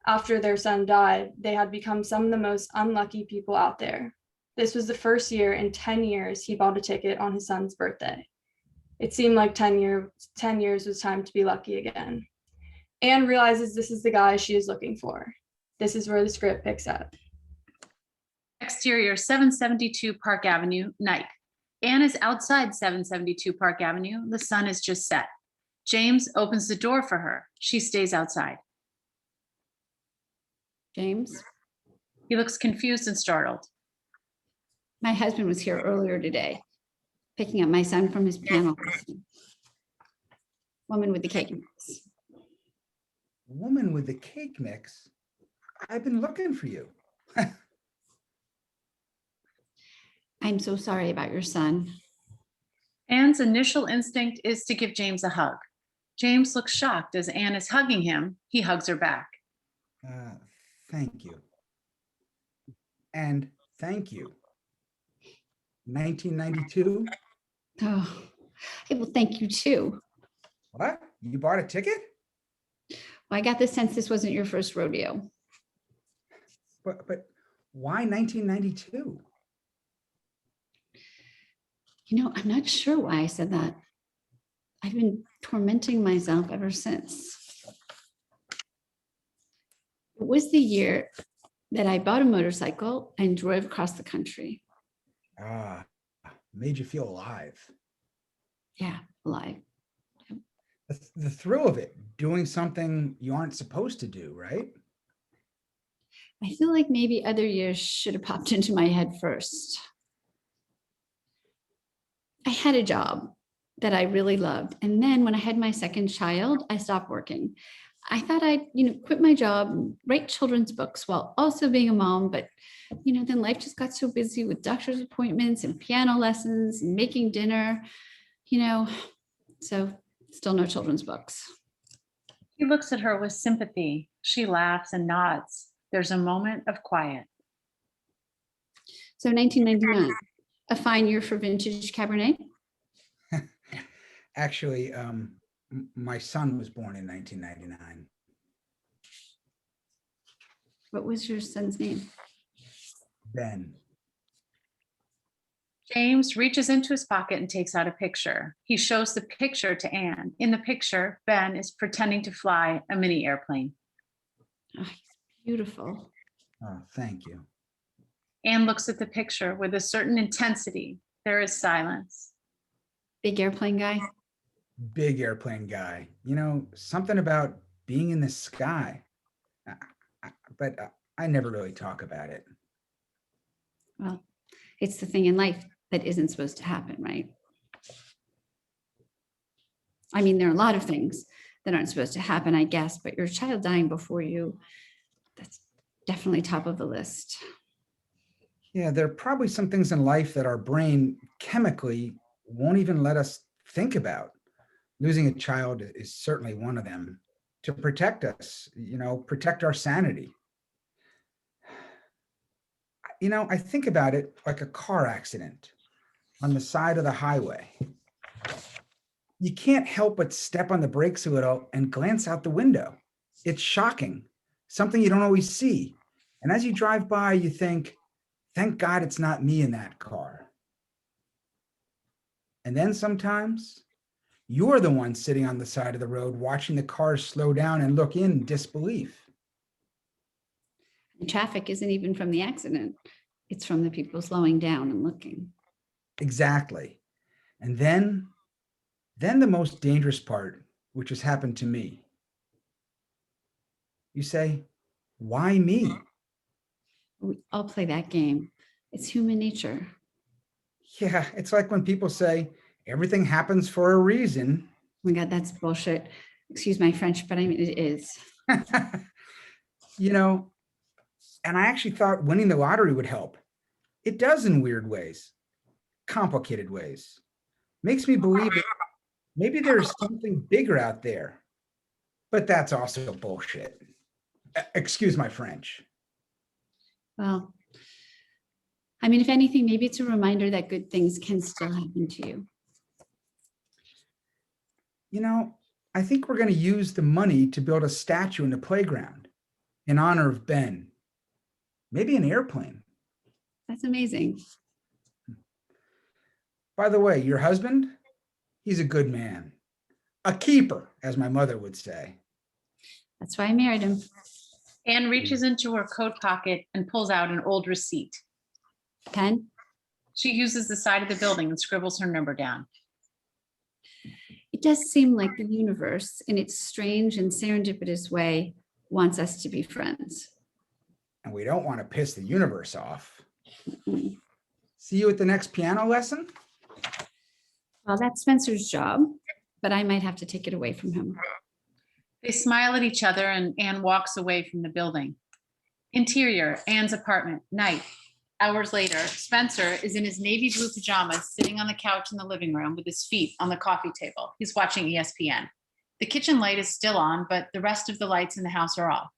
[SPEAKER 10] After their son died, they had become some of the most unlucky people out there. This was the first year in 10 years he bought a ticket on his son's birthday. It seemed like 10 years was time to be lucky again. Anne realizes this is the guy she is looking for. This is where the script picks up.
[SPEAKER 11] Exterior 772 Park Avenue, night. Anne is outside 772 Park Avenue. The sun is just set. James opens the door for her. She stays outside.
[SPEAKER 12] James,
[SPEAKER 11] He looks confused and startled.
[SPEAKER 12] my husband was here earlier today, picking up my son from his piano lesson. Woman with the cake mix.
[SPEAKER 13] Woman with the cake mix. I've been looking for you.
[SPEAKER 12] I'm so sorry about your son.
[SPEAKER 11] Anne's initial instinct is to give James a hug. James looks shocked as Anne is hugging him. He hugs her back.
[SPEAKER 13] Thank you. And thank you. 1992?
[SPEAKER 12] Oh, I will thank you too.
[SPEAKER 13] What? You bought a ticket?
[SPEAKER 12] Well, I got the sense this wasn't your first rodeo.
[SPEAKER 13] But why 1992?
[SPEAKER 12] You know, I'm not sure why I said that. I've been tormenting myself ever since. It was the year that I bought a motorcycle and drove across the country.
[SPEAKER 13] Ah, made you feel alive.
[SPEAKER 12] Yeah, alive.
[SPEAKER 13] The thrill of it, doing something you aren't supposed to do, right?
[SPEAKER 12] I feel like maybe other years should have popped into my head first. I had a job that I really loved. And then when I had my second child, I stopped working. I thought I'd, quit my job and write children's books while also being a mom. But, then life just got so busy with doctor's appointments and piano lessons and making dinner, so still no children's books.
[SPEAKER 11] He looks at her with sympathy. She laughs and nods. There's a moment of quiet.
[SPEAKER 12] So 1999, a fine year for vintage Cabernet.
[SPEAKER 13] Actually, my son was born in 1999.
[SPEAKER 12] What was your son's name?
[SPEAKER 13] Ben.
[SPEAKER 11] James reaches into his pocket and takes out a picture. He shows the picture to Anne. In the picture, Ben is pretending to fly a mini airplane.
[SPEAKER 12] Oh, he's beautiful.
[SPEAKER 13] Oh, thank you.
[SPEAKER 11] Anne looks at the picture with a certain intensity. There is silence.
[SPEAKER 12] Big airplane guy?
[SPEAKER 13] Big airplane guy. Something about being in the sky. But I never really talk about it.
[SPEAKER 12] Well, it's the thing in life that isn't supposed to happen, right? I mean, there are a lot of things that aren't supposed to happen, I guess, but your child dying before you, that's definitely top of the list.
[SPEAKER 13] Yeah, there are probably some things in life that our brain chemically won't even let us think about. Losing a child is certainly one of them. To protect us, protect our sanity. I think about it like a car accident on the side of the highway. You can't help but step on the brakes a little and glance out the window. It's shocking, something you don't always see. And as you drive by, you think, thank God it's not me in that car. And then sometimes you're the one sitting on the side of the road watching the cars slow down and look in disbelief.
[SPEAKER 12] And traffic isn't even from the accident. It's from the people slowing down and looking.
[SPEAKER 13] Exactly. And then the most dangerous part, which has happened to me. You say, why me?
[SPEAKER 12] We all play that game. It's human nature.
[SPEAKER 13] Yeah, it's like when people say everything happens for a reason.
[SPEAKER 12] Oh my God, that's bullshit. Excuse my French, but I mean, it is.
[SPEAKER 13] And I actually thought winning the lottery would help. It does in weird ways, complicated ways. Makes me believe that maybe there's something bigger out there. But that's also bullshit. Excuse my French.
[SPEAKER 12] Well, I mean, if anything, maybe it's a reminder that good things can still happen to you.
[SPEAKER 13] I think we're going to use the money to build a statue in the playground in honor of Ben. Maybe an airplane.
[SPEAKER 12] That's amazing.
[SPEAKER 13] By the way, your husband, he's a good man. A keeper, as my mother would say.
[SPEAKER 12] That's why I married him.
[SPEAKER 11] Anne reaches into her coat pocket and pulls out an old receipt.
[SPEAKER 12] Pen?
[SPEAKER 11] She uses the side of the building and scribbles her number down.
[SPEAKER 12] It does seem like the universe, in its strange and serendipitous way, wants us to be friends.
[SPEAKER 13] And we don't want to piss the universe off.
[SPEAKER 12] Mm-mm.
[SPEAKER 13] See you at the next piano lesson?
[SPEAKER 12] Well, that's Spencer's job, but I might have to take it away from him.
[SPEAKER 11] They smile at each other and Anne walks away from the building. Interior, Anne's apartment, night. Hours later, Spencer is in his navy blue pajamas sitting on the couch in the living room with his feet on the coffee table. He's watching ESPN. The kitchen light is still on, but the rest of the lights in the house are off.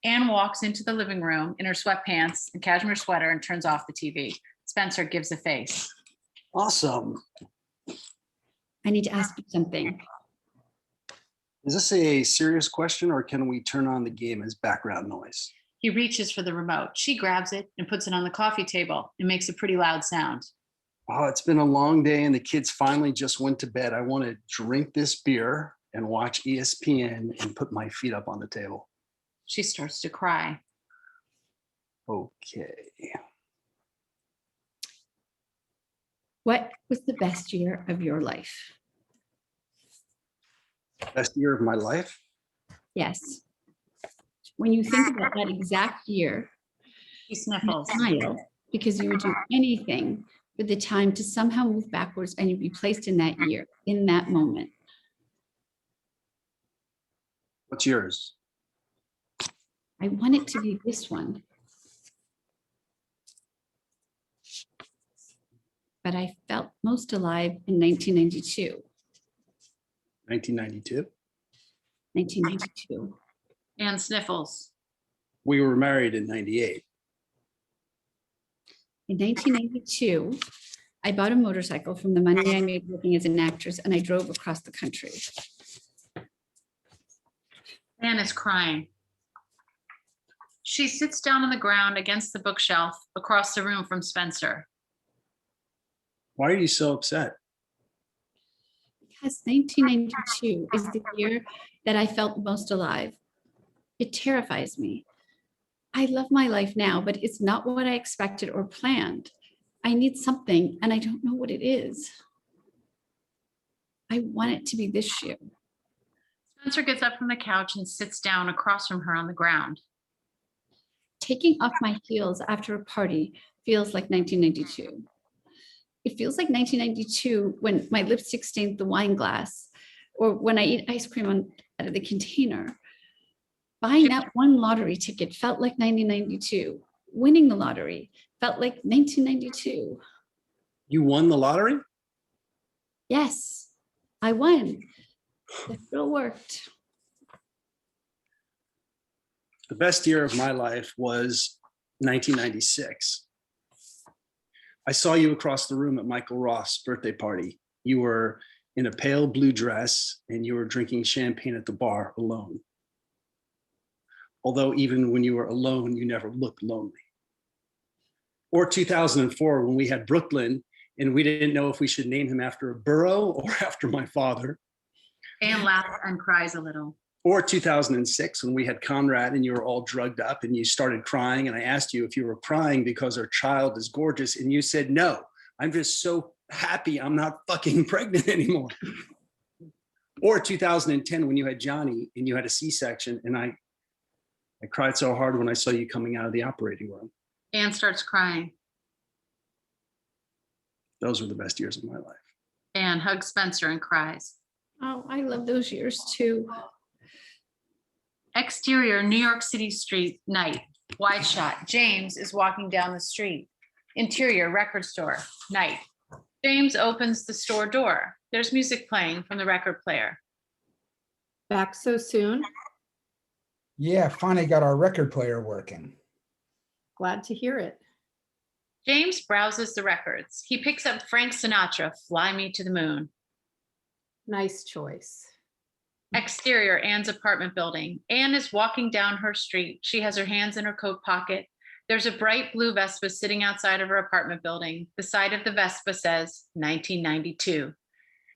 [SPEAKER 11] Anne walks into the living room in her sweatpants and cashmere sweater and turns off the TV. Spencer gives a face.
[SPEAKER 15] Awesome.
[SPEAKER 12] I need to ask you something.
[SPEAKER 15] Is this a serious question or can we turn on the game as background noise?
[SPEAKER 11] He reaches for the remote. She grabs it and puts it on the coffee table. It makes a pretty loud sound.
[SPEAKER 15] Oh, it's been a long day and the kids finally just went to bed. I want to drink this beer and watch ESPN and put my feet up on the table.
[SPEAKER 11] She starts to cry.
[SPEAKER 15] Okay.
[SPEAKER 12] What was the best year of your life?
[SPEAKER 15] Best year of my life?
[SPEAKER 12] Yes. When you think about that exact year,
[SPEAKER 11] he sniffles.
[SPEAKER 12] Smile, because you would do anything for the time to somehow move backwards and you'd be placed in that year, in that moment.
[SPEAKER 15] What's yours?
[SPEAKER 12] I want it to be this one. But I felt most alive in 1992.
[SPEAKER 15] 1992?
[SPEAKER 12] 1992.
[SPEAKER 11] Anne sniffles.
[SPEAKER 15] We were married in 98.
[SPEAKER 12] In 1992, I bought a motorcycle from the money I made working as an actress, and I drove across the country.
[SPEAKER 11] Anne is crying. She sits down on the ground against the bookshelf across the room from Spencer.
[SPEAKER 15] Why are you so upset?
[SPEAKER 12] Because 1992 is the year that I felt most alive. It terrifies me. I love my life now, but it's not what I expected or planned. I need something, and I don't know what it is. I want it to be this year.
[SPEAKER 11] Spencer gets up from the couch and sits down across from her on the ground.
[SPEAKER 12] Taking off my heels after a party feels like 1992. It feels like 1992 when my lipstick stained the wine glass, or when I eat ice cream on out of the container. Buying that one lottery ticket felt like 1992. Winning the lottery felt like 1992.
[SPEAKER 15] You won the lottery?
[SPEAKER 12] Yes, I won. The thrill worked.
[SPEAKER 15] The best year of my life was 1996. I saw you across the room at Michael Roth's birthday party. You were in a pale blue dress and you were drinking champagne at the bar alone. Although even when you were alone, you never looked lonely. Or 2004, when we had Brooklyn and we didn't know if we should name him after a borough or after my father.
[SPEAKER 11] And laughs and cries a little.
[SPEAKER 15] Or 2006, when we had Conrad and you were all drugged up and you started crying. And I asked you if you were crying because our child is gorgeous. And you said, no, I'm just so happy I'm not fucking pregnant anymore. Or 2010, when you had Johnny and you had a C-section. And I cried so hard when I saw you coming out of the operating room.
[SPEAKER 11] Anne starts crying.
[SPEAKER 15] Those were the best years of my life.
[SPEAKER 11] Anne hugs Spencer and cries.
[SPEAKER 12] Oh, I love those years too.
[SPEAKER 11] Exterior, New York City street, night. Wide shot. James is walking down the street. Interior, record store, night. James opens the store door. There's music playing from the record player.
[SPEAKER 16] Back so soon?
[SPEAKER 13] Yeah, finally got our record player working.
[SPEAKER 16] Glad to hear it.
[SPEAKER 11] James browses the records. He picks up Frank Sinatra, Fly Me to the Moon.
[SPEAKER 16] Nice choice.
[SPEAKER 11] Exterior, Anne's apartment building. Anne is walking down her street. She has her hands in her coat pocket. There's a bright blue Vespa sitting outside of her apartment building. The side of the Vespa says 1992.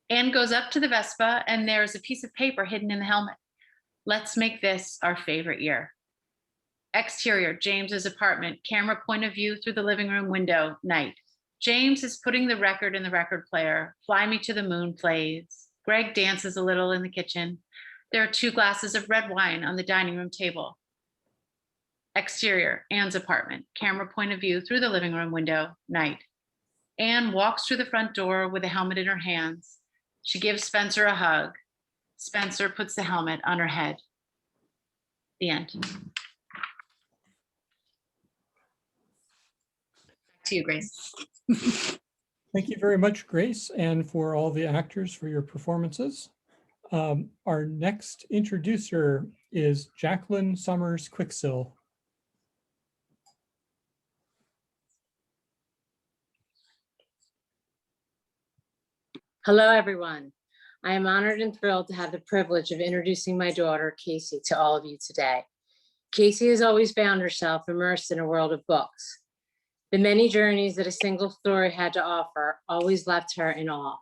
[SPEAKER 11] Anne goes up to the Vespa and there's a piece of paper hidden in the helmet. Let's make this our favorite year. Exterior, James's apartment, camera point of view through the living room window, night. James is putting the record in the record player. Fly Me to the Moon plays. Greg dances a little in the kitchen. There are 2 glasses of red wine on the dining room table. Exterior, Anne's apartment, camera point of view through the living room window, night. Anne walks through the front door with a helmet in her hands. She gives Spencer a hug. Spencer puts the helmet on her head. The end. Back to you, Grace.
[SPEAKER 1] Thank you very much, Grace, and for all the actors for your performances. Our next introducer is Jacqueline Summers Quixil.
[SPEAKER 17] Hello, everyone. I am honored and thrilled to have the privilege of introducing my daughter, Kasey, to all of you today. Kasey has always found herself immersed in a world of books. The many journeys that a single story had to offer always left her in awe.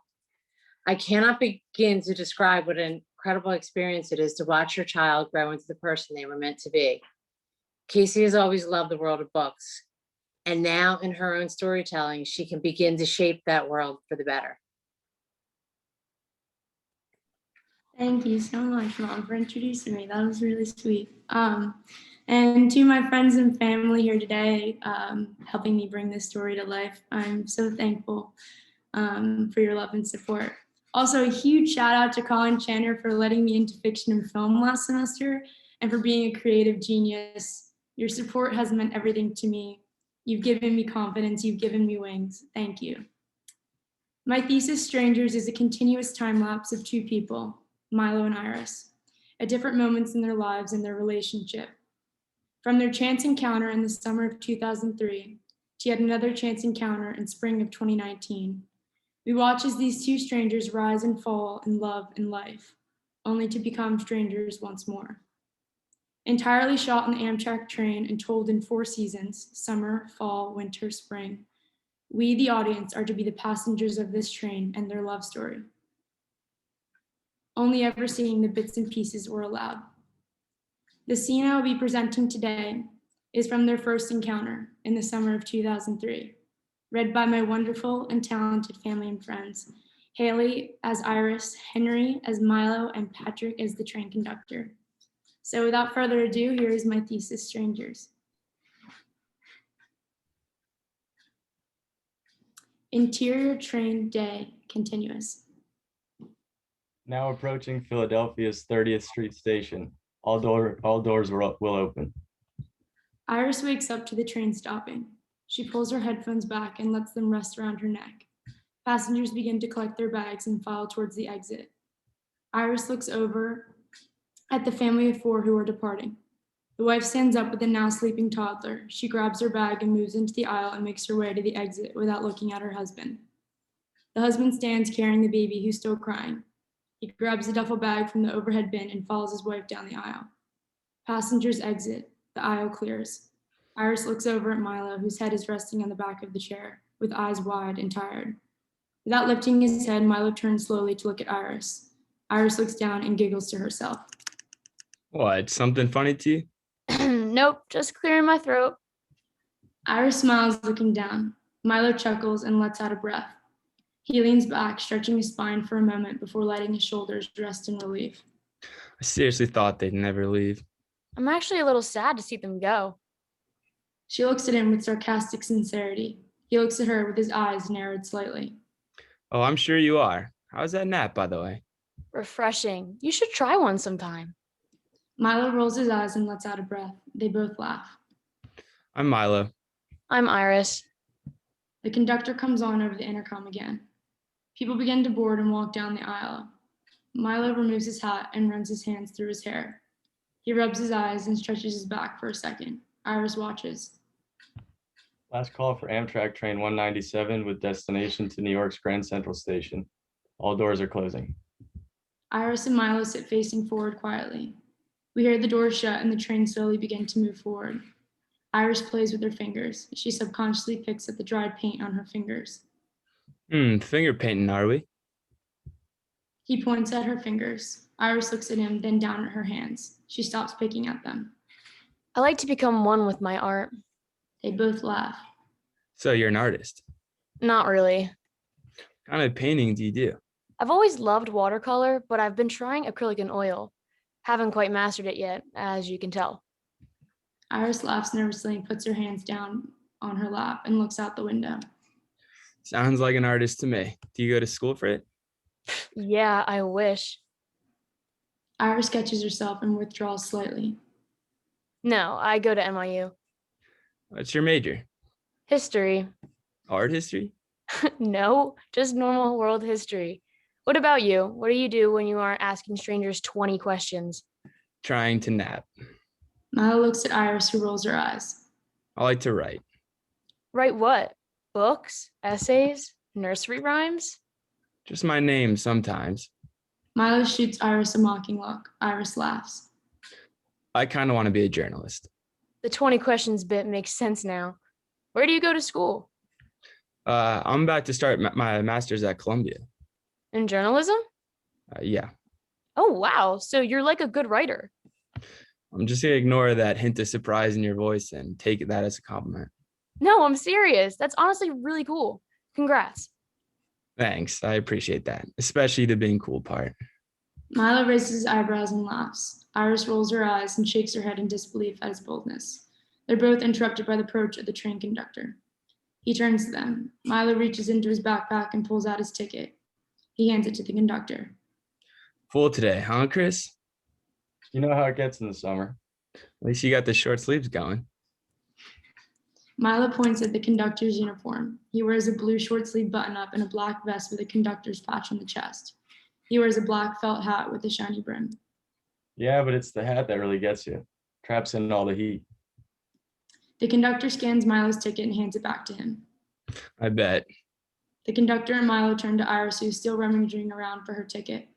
[SPEAKER 17] I cannot begin to describe what an incredible experience it is to watch your child grow into the person they were meant to be. Kasey has always loved the world of books, and now in her own storytelling, she can begin to shape that world for the better.
[SPEAKER 10] Thank you so much, Mom, for introducing me. That was really sweet. And to my friends and family here today, helping me bring this story to life, I'm so thankful for your love and support. Also, a huge shout out to Colin Chandler for letting me into fiction and film last semester and for being a creative genius. Your support has meant everything to me. You've given me confidence. You've given me wings. Thank you. My thesis, Strangers, is a continuous time lapse of 2 people, Milo and Iris, at different moments in their lives and their relationship. From their chance encounter in the summer of 2003 to yet another chance encounter in spring of 2019, we watch as these 2 strangers rise and fall in love and life, only to become strangers once more. Entirely shot on the Amtrak train and told in 4 seasons, summer, fall, winter, spring, we, the audience, are to be the passengers of this train and their love story. Only ever seeing the bits and pieces were allowed. The scene I will be presenting today is from their first encounter in the summer of 2003, read by my wonderful and talented family and friends, Haley as Iris, Henry as Milo, and Patrick as the train conductor. So without further ado, here is my thesis, Strangers. Interior train day, continuous.
[SPEAKER 18] Now approaching Philadelphia's 30th Street station. All doors will open.
[SPEAKER 19] Iris wakes up to the train stopping. She pulls her headphones back and lets them rest around her neck. Passengers begin to collect their bags and file towards the exit. Iris looks over at the family of 4 who are departing. The wife stands up with the now sleeping toddler. She grabs her bag and moves into the aisle and makes her way to the exit without looking at her husband. The husband stands carrying the baby who's still crying. He grabs the duffel bag from the overhead bin and follows his wife down the aisle. Passengers exit. The aisle clears. Iris looks over at Milo, whose head is resting on the back of the chair, with eyes wide and tired. Without lifting his head, Milo turns slowly to look at Iris. Iris looks down and giggles to herself.
[SPEAKER 18] What, something funny to you?
[SPEAKER 19] Nope, just clearing my throat. Iris smiles, looking down. Milo chuckles and lets out a breath. He leans back, stretching his spine for a moment before letting his shoulders rest in relief.
[SPEAKER 18] I seriously thought they'd never leave.
[SPEAKER 19] I'm actually a little sad to see them go. She looks at him with sarcastic sincerity. He looks at her with his eyes narrowed slightly.
[SPEAKER 18] Oh, I'm sure you are. How's that nap, by the way?
[SPEAKER 19] Refreshing. You should try one sometime. Milo rolls his eyes and lets out a breath. They both laugh.
[SPEAKER 18] I'm Milo.
[SPEAKER 19] I'm Iris. The conductor comes on over the intercom again. People begin to board and walk down the aisle. Milo removes his hat and runs his hands through his hair. He rubs his eyes and stretches his back for a second. Iris watches.
[SPEAKER 18] Last call for Amtrak train 197 with destination to New York's Grand Central Station. All doors are closing.
[SPEAKER 19] Iris and Milo sit facing forward quietly. We hear the doors shut and the train slowly begin to move forward. Iris plays with her fingers. She subconsciously picks at the dried paint on her fingers.
[SPEAKER 18] Finger painting, are we?
[SPEAKER 19] He points at her fingers. Iris looks at him, then down at her hands. She stops picking at them. I like to become one with my art. They both laugh.
[SPEAKER 18] So you're an artist.
[SPEAKER 19] Not really.
[SPEAKER 18] What kind of painting do you do?
[SPEAKER 19] I've always loved watercolor, but I've been trying acrylic and oil. Haven't quite mastered it yet, as you can tell. Iris laughs nervously and puts her hands down on her lap and looks out the window.
[SPEAKER 18] Sounds like an artist to me. Do you go to school for it?
[SPEAKER 19] Yeah, I wish. Iris sketches herself and withdraws slightly. No, I go to NYU.
[SPEAKER 18] What's your major?
[SPEAKER 19] History.
[SPEAKER 18] Art history?
[SPEAKER 19] No, just normal world history. What about you? What do you do when you aren't asking strangers 20 questions?
[SPEAKER 18] Trying to nap.
[SPEAKER 19] Milo looks at Iris, who rolls her eyes.
[SPEAKER 18] I like to write.
[SPEAKER 19] Write what? Books? Essays? Nursery rhymes?
[SPEAKER 18] Just my name sometimes.
[SPEAKER 19] Milo shoots Iris a mocking look. Iris laughs.
[SPEAKER 18] I kind of want to be a journalist.
[SPEAKER 19] The 20 questions bit makes sense now. Where do you go to school?
[SPEAKER 18] I'm about to start my master's at Columbia.
[SPEAKER 19] In journalism?
[SPEAKER 18] Yeah.
[SPEAKER 19] Oh, wow. So you're like a good writer.
[SPEAKER 18] I'm just going to ignore that hint of surprise in your voice and take that as a compliment.
[SPEAKER 19] No, I'm serious. That's honestly really cool. Congrats.
[SPEAKER 18] Thanks. I appreciate that, especially the being cool part.
[SPEAKER 19] Milo raises his eyebrows and laughs. Iris rolls her eyes and shakes her head in disbelief at his boldness. They're both interrupted by the approach of the train conductor. He turns to them. Milo reaches into his backpack and pulls out his ticket. He hands it to the conductor.
[SPEAKER 18] Full today, huh, Chris? You know how it gets in the summer. At least you got the short sleeves going.
[SPEAKER 19] Milo points at the conductor's uniform. He wears a blue short-sleeve button-up and a black vest with a conductor's patch on the chest. He wears a black felt hat with a shiny brim.
[SPEAKER 18] Yeah, but it's the hat that really gets you. Traps in all the heat.
[SPEAKER 19] The conductor scans Milo's ticket and hands it back to him.
[SPEAKER 18] I bet.
[SPEAKER 19] The conductor and Milo turn to Iris, who is still rummaging around for her ticket.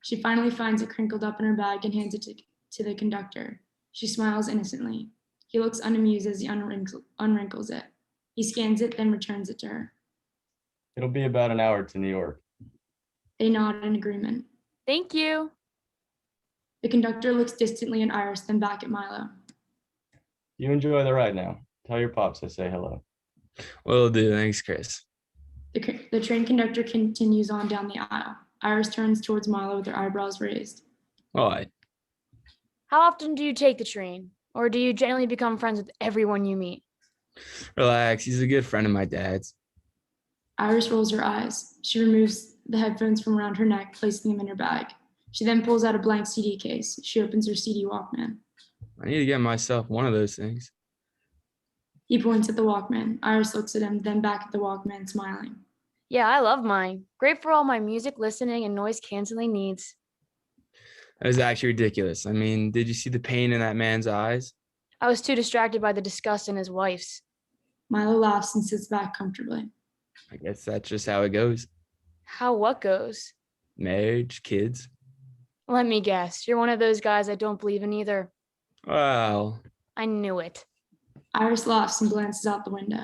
[SPEAKER 19] She finally finds it crinkled up in her bag and hands it to the conductor. She smiles innocently. He looks unamused as he unwrinkles it. He scans it, then returns it to her.
[SPEAKER 18] It'll be about an hour to New York.
[SPEAKER 19] They nod in agreement. Thank you. The conductor looks distantly at Iris, then back at Milo.
[SPEAKER 18] You enjoy the ride now. Tell your pops I say hello. Will do. Thanks, Chris.
[SPEAKER 19] The train conductor continues on down the aisle. Iris turns towards Milo with her eyebrows raised.
[SPEAKER 18] All right.
[SPEAKER 19] How often do you take the train? Or do you generally become friends with everyone you meet?
[SPEAKER 18] Relax. He's a good friend of my dad's.
[SPEAKER 19] Iris rolls her eyes. She removes the headphones from around her neck, placing them in her bag. She then pulls out a blank CD case. She opens her CD Walkman.
[SPEAKER 18] I need to get myself one of those things.
[SPEAKER 19] He points at the Walkman. Iris looks at him, then back at the Walkman, smiling.
[SPEAKER 20] Yeah, I love mine. Great for all my music listening and noise canceling needs.
[SPEAKER 18] That was actually ridiculous. I mean, did you see the pain in that man's eyes?
[SPEAKER 20] I was too distracted by the disgust in his wife's.
[SPEAKER 19] Milo laughs and sits back comfortably.
[SPEAKER 18] I guess that's just how it goes.
[SPEAKER 20] How what goes?
[SPEAKER 18] Marriage, kids.
[SPEAKER 20] Let me guess. You're one of those guys I don't believe in either.
[SPEAKER 18] Well,
[SPEAKER 20] I knew it.
[SPEAKER 19] Iris laughs and glances out the window.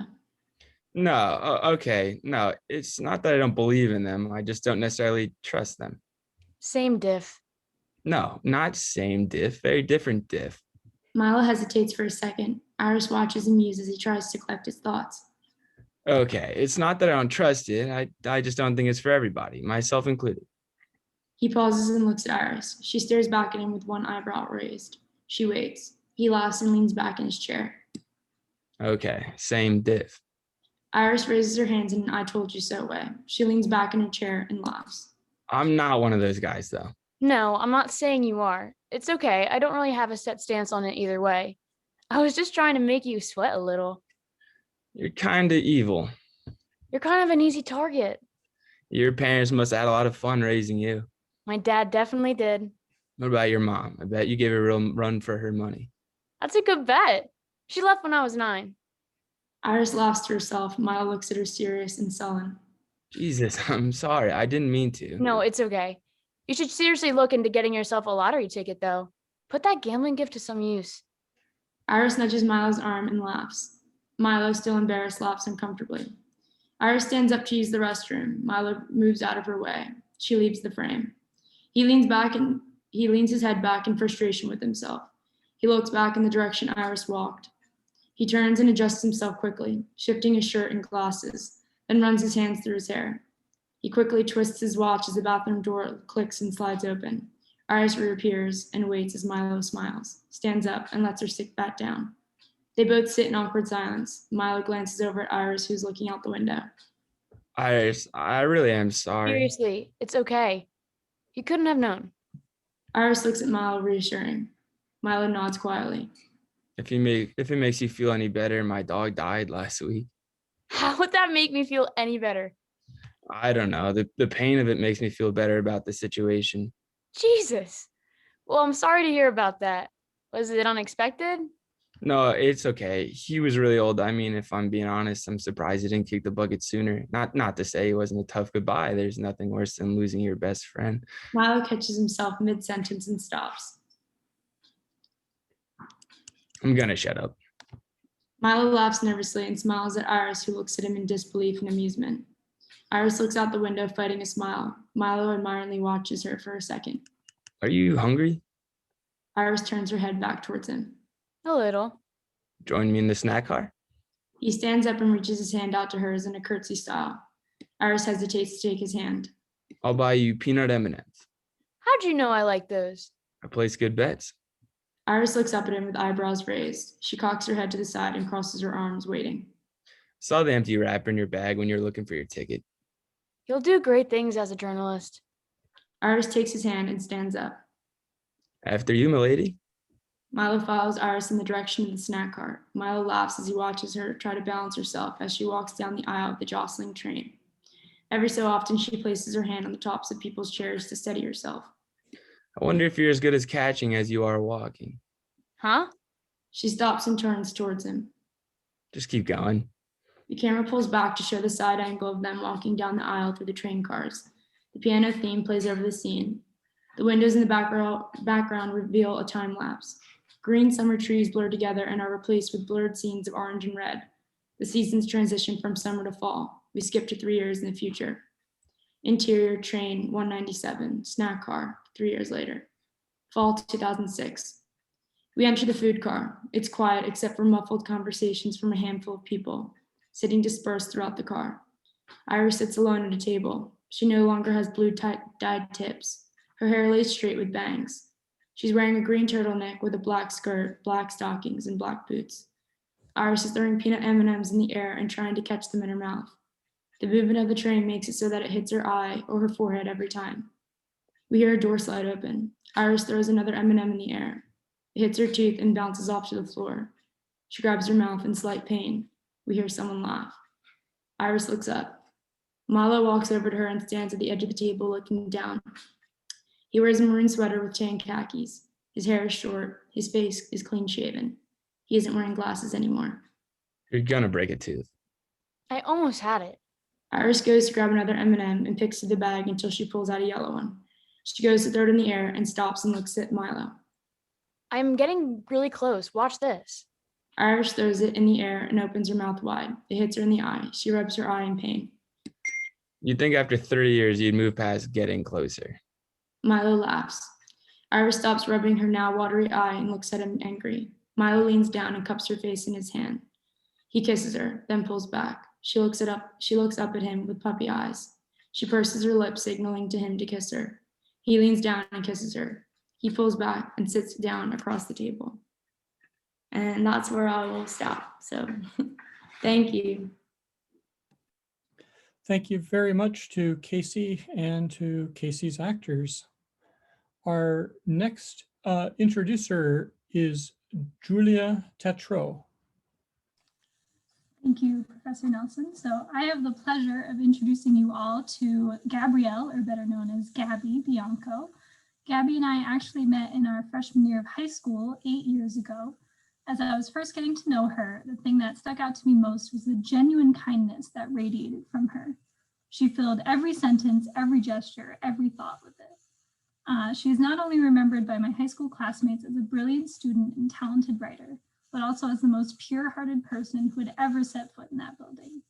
[SPEAKER 18] no, okay. No, it's not that I don't believe in them. I just don't necessarily trust them.
[SPEAKER 20] Same diff.
[SPEAKER 18] No, not same diff, very different diff.
[SPEAKER 19] Milo hesitates for a second. Iris watches and muses as he tries to collect his thoughts.
[SPEAKER 18] Okay, it's not that I don't trust it. I just don't think it's for everybody, myself included.
[SPEAKER 19] He pauses and looks at Iris. She stares back at him with one eyebrow raised. She waits. He laughs and leans back in his chair.
[SPEAKER 18] Okay, same diff.
[SPEAKER 19] Iris raises her hands in an I told you so way. She leans back in her chair and laughs.
[SPEAKER 18] I'm not one of those guys, though.
[SPEAKER 20] No, I'm not saying you are. It's okay. I don't really have a set stance on it either way. I was just trying to make you sweat a little.
[SPEAKER 18] You're kind of evil.
[SPEAKER 20] You're kind of an easy target.
[SPEAKER 18] Your parents must have had a lot of fun raising you.
[SPEAKER 20] My dad definitely did.
[SPEAKER 18] What about your mom? I bet you gave her a real run for her money.
[SPEAKER 20] That's a good bet. She left when I was 9.
[SPEAKER 19] Iris laughs to herself. Milo looks at her serious and sullen.
[SPEAKER 18] Jesus, I'm sorry. I didn't mean to.
[SPEAKER 20] No, it's okay. You should seriously look into getting yourself a lottery ticket, though. Put that gambling gift to some use.
[SPEAKER 19] Iris nudges Milo's arm and laughs. Milo, still embarrassed, laughs uncomfortably. Iris stands up to use the restroom. Milo moves out of her way. She leaves the frame. He leans his head back in frustration with himself. He looks back in the direction Iris walked. He turns and adjusts himself quickly, shifting his shirt and glasses, then runs his hands through his hair. He quickly twists his watch as the bathroom door clicks and slides open. Iris reappears and waits as Milo smiles, stands up, and lets her sit back down. They both sit in awkward silence. Milo glances over at Iris, who's looking out the window.
[SPEAKER 18] Iris, I really am sorry.
[SPEAKER 20] Seriously, it's okay. You couldn't have known.
[SPEAKER 19] Iris looks at Milo, reassuring. Milo nods quietly.
[SPEAKER 18] If it makes you feel any better, my dog died last week.
[SPEAKER 20] How would that make me feel any better?
[SPEAKER 18] I don't know. The pain of it makes me feel better about the situation.
[SPEAKER 20] Jesus. Well, I'm sorry to hear about that. Was it unexpected?
[SPEAKER 18] No, it's okay. He was really old. I mean, if I'm being honest, I'm surprised he didn't kick the bucket sooner. Not to say it wasn't a tough goodbye. There's nothing worse than losing your best friend.
[SPEAKER 19] Milo catches himself mid-sentence and stops.
[SPEAKER 18] I'm gonna shut up.
[SPEAKER 19] Milo laughs nervously and smiles at Iris, who looks at him in disbelief and amusement. Iris looks out the window, fighting a smile. Milo admiringly watches her for a second.
[SPEAKER 18] Are you hungry?
[SPEAKER 19] Iris turns her head back towards him.
[SPEAKER 20] A little.
[SPEAKER 18] Join me in the snack car?
[SPEAKER 19] He stands up and reaches his hand out to hers in a curtsy style. Iris hesitates to take his hand.
[SPEAKER 18] I'll buy you peanut M&Ms.
[SPEAKER 20] How'd you know I like those?
[SPEAKER 18] I place good bets.
[SPEAKER 19] Iris looks up at him with eyebrows raised. She cocks her head to the side and crosses her arms, waiting.
[SPEAKER 18] Saw the empty wrapper in your bag when you were looking for your ticket.
[SPEAKER 20] You'll do great things as a journalist.
[SPEAKER 19] Iris takes his hand and stands up.
[SPEAKER 18] After you, milady.
[SPEAKER 19] Milo follows Iris in the direction of the snack cart. Milo laughs as he watches her try to balance herself as she walks down the aisle of the jostling train. Every so often, she places her hand on the tops of people's chairs to steady herself.
[SPEAKER 18] I wonder if you're as good as catching as you are walking.
[SPEAKER 20] Huh?
[SPEAKER 19] She stops and turns towards him.
[SPEAKER 18] Just keep going.
[SPEAKER 19] The camera pulls back to show the side angle of them walking down the aisle through the train cars. The piano theme plays over the scene. The windows in the background reveal a time lapse. Green summer trees blur together and are replaced with blurred scenes of orange and red. The seasons transition from summer to fall. We skip to 3 years in the future. Interior, train 197, snack car, 3 years later. Fall 2006. We enter the food car. It's quiet except for muffled conversations from a handful of people, sitting dispersed throughout the car. Iris sits alone at a table. She no longer has blue dyed tips. Her hair lays straight with bangs. She's wearing a green turtleneck with a black skirt, black stockings, and black boots. Iris is throwing peanut M&Ms in the air and trying to catch them in her mouth. The movement of the train makes it so that it hits her eye or her forehead every time. We hear a door slide open. Iris throws another M&M in the air. It hits her tooth and bounces off to the floor. She grabs her mouth in slight pain. We hear someone laugh. Iris looks up. Milo walks over to her and stands at the edge of the table looking down. He wears a maroon sweater with tan khakis. His hair is short. His face is clean shaven. He isn't wearing glasses anymore.
[SPEAKER 18] You're gonna break a tooth.
[SPEAKER 20] I almost had it.
[SPEAKER 19] Iris goes to grab another M&M and picks through the bag until she pulls out a yellow one. She goes to throw it in the air and stops and looks at Milo.
[SPEAKER 20] I'm getting really close. Watch this.
[SPEAKER 19] Iris throws it in the air and opens her mouth wide. It hits her in the eye. She rubs her eye in pain.
[SPEAKER 18] You'd think after 30 years you'd move past getting closer.
[SPEAKER 19] Milo laughs. Iris stops rubbing her now watery eye and looks at him angry. Milo leans down and cups her face in his hand. He kisses her, then pulls back. She looks up at him with puppy eyes. She purses her lips, signaling to him to kiss her. He leans down and kisses her. He pulls back and sits down across the table. And that's where I will stop. So thank you.
[SPEAKER 1] Thank you very much to Kasey and to Kasey's actors. Our next introducer is Julia Tetreault.
[SPEAKER 21] Thank you, Professor Nelson. So I have the pleasure of introducing you all to Gabrielle, or better known as Gabby Bianco. Gabby and I actually met in our freshman year of high school 8 years ago. As I was first getting to know her, the thing that stuck out to me most was the genuine kindness that radiated from her. She filled every sentence, every gesture, every thought with it. She is not only remembered by my high school classmates as a brilliant student and talented writer, but also as the most pure-hearted person who had ever set foot in that building.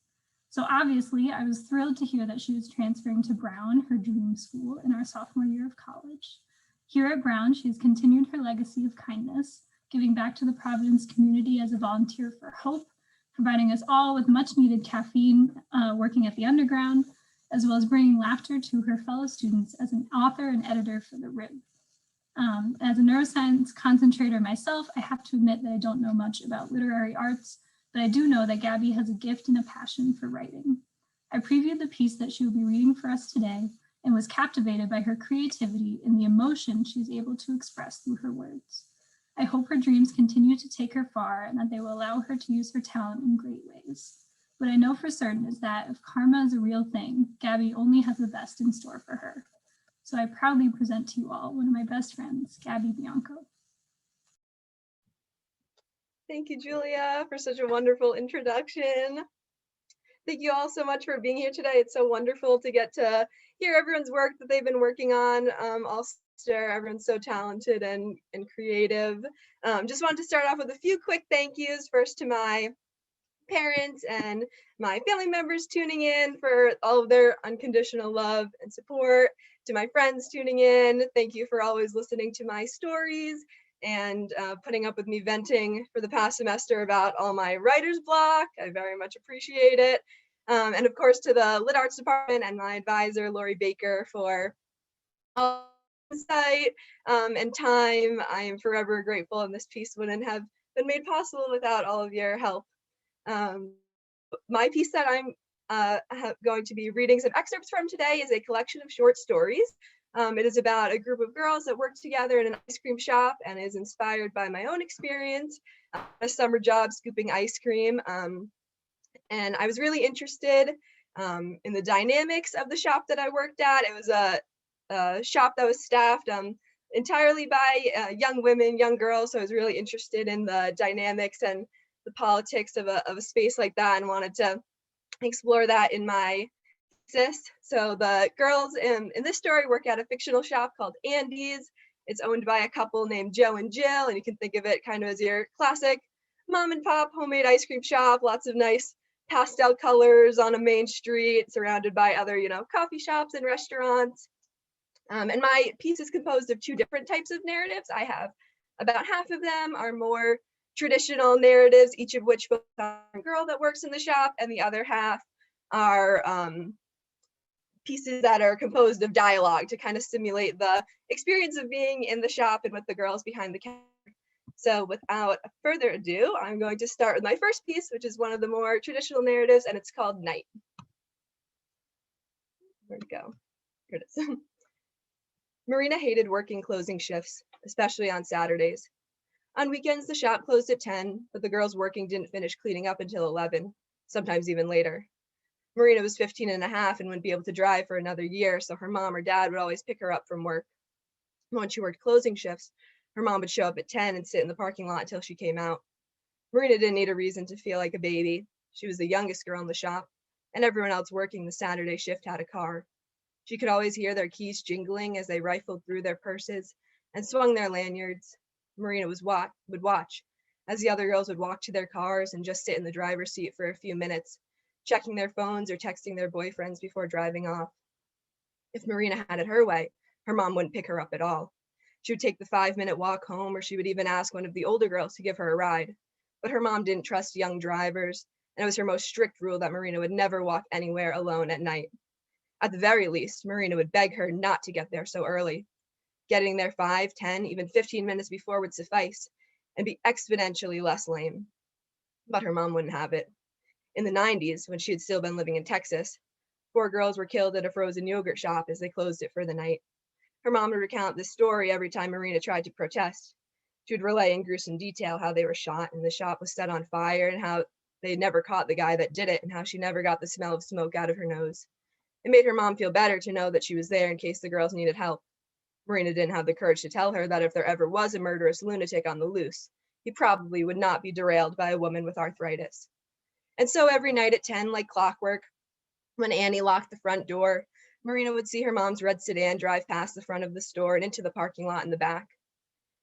[SPEAKER 21] So obviously, I was thrilled to hear that she was transferring to Brown, her dream school, in our sophomore year of college. Here at Brown, she has continued her legacy of kindness, giving back to the Providence community as a volunteer for Hope, providing us all with much-needed caffeine working at the Underground, as well as bringing laughter to her fellow students as an author and editor for The Rib. As a neuroscience concentrator myself, I have to admit that I don't know much about literary arts, but I do know that Gabby has a gift and a passion for writing. I previewed the piece that she will be reading for us today and was captivated by her creativity and the emotion she is able to express through her words. I hope her dreams continue to take her far and that they will allow her to use her talent in great ways. What I know for certain is that if karma is a real thing, Gabby only has the best in store for her. So I proudly present to you all one of my best friends, Gabby Bianco.
[SPEAKER 22] Thank you, Julia, for such a wonderful introduction. Thank you all so much for being here today. It's so wonderful to get to hear everyone's work that they've been working on all semester. Everyone's so talented and creative. Just wanted to start off with a few quick thank yous. First to my parents and my family members tuning in for all of their unconditional love and support. To my friends tuning in, thank you for always listening to my stories and putting up with me venting for the past semester about all my writer's block. I very much appreciate it. And of course to the Lit Arts Department and my advisor, Lori Baker, for all insight and time. I am forever grateful, and this piece wouldn't have been made possible without all of your help. My piece that I'm going to be reading some excerpts from today is a collection of short stories. It is about a group of girls that work together in an ice cream shop and is inspired by my own experience, a summer job scooping ice cream. And I was really interested in the dynamics of the shop that I worked at. It was a shop that was staffed entirely by young women, young girls. So I was really interested in the dynamics and the politics of a space like that, and wanted to explore that in my thesis. So the girls in this story work at a fictional shop called Andy's. It's owned by a couple named Joe and Jill, and you can think of it kind of as your classic mom and pop homemade ice cream shop. Lots of nice pastel colors on a main street, surrounded by other, coffee shops and restaurants. And my piece is composed of two different types of narratives. I have about half of them are more traditional narratives, each of which focuses on a girl that works in the shop, and the other half are pieces that are composed of dialogue to kind of simulate the experience of being in the shop and with the girls behind the counter. So without further ado, I'm going to start with my first piece, which is one of the more traditional narratives, and it's called Night. Where'd it go? Here it is. Marina hated working closing shifts, especially on Saturdays. On weekends, the shop closed at 10, but the girls working didn't finish cleaning up until 11, sometimes even later. Marina was 15 and a half and wouldn't be able to drive for another year, so her mom or dad would always pick her up from work. When she worked closing shifts, her mom would show up at 10 and sit in the parking lot until she came out. Marina didn't need a reason to feel like a baby. She was the youngest girl in the shop, and everyone else working the Saturday shift had a car. She could always hear their keys jingling as they rifled through their purses and swung their lanyards. Marina would watch as the other girls would walk to their cars and just sit in the driver's seat for a few minutes, checking their phones or texting their boyfriends before driving off. If Marina had it her way, her mom wouldn't pick her up at all. She would take the 5-minute walk home, or she would even ask one of the older girls to give her a ride. But her mom didn't trust young drivers, and it was her most strict rule that Marina would never walk anywhere alone at night. At the very least, Marina would beg her not to get there so early. Getting there 5, 10, even 15 minutes before would suffice and be exponentially less lame. But her mom wouldn't have it. In the 90s, when she had still been living in Texas, 4 girls were killed at a frozen yogurt shop as they closed it for the night. Her mom would recount this story every time Marina tried to protest. She would relay in gruesome detail how they were shot and the shop was set on fire and how they never caught the guy that did it and how she never got the smell of smoke out of her nose. It made her mom feel better to know that she was there in case the girls needed help. Marina didn't have the courage to tell her that if there ever was a murderous lunatic on the loose, he probably would not be derailed by a woman with arthritis. And so every night at 10, like clockwork, when Annie locked the front door, Marina would see her mom's red sedan drive past the front of the store and into the parking lot in the back.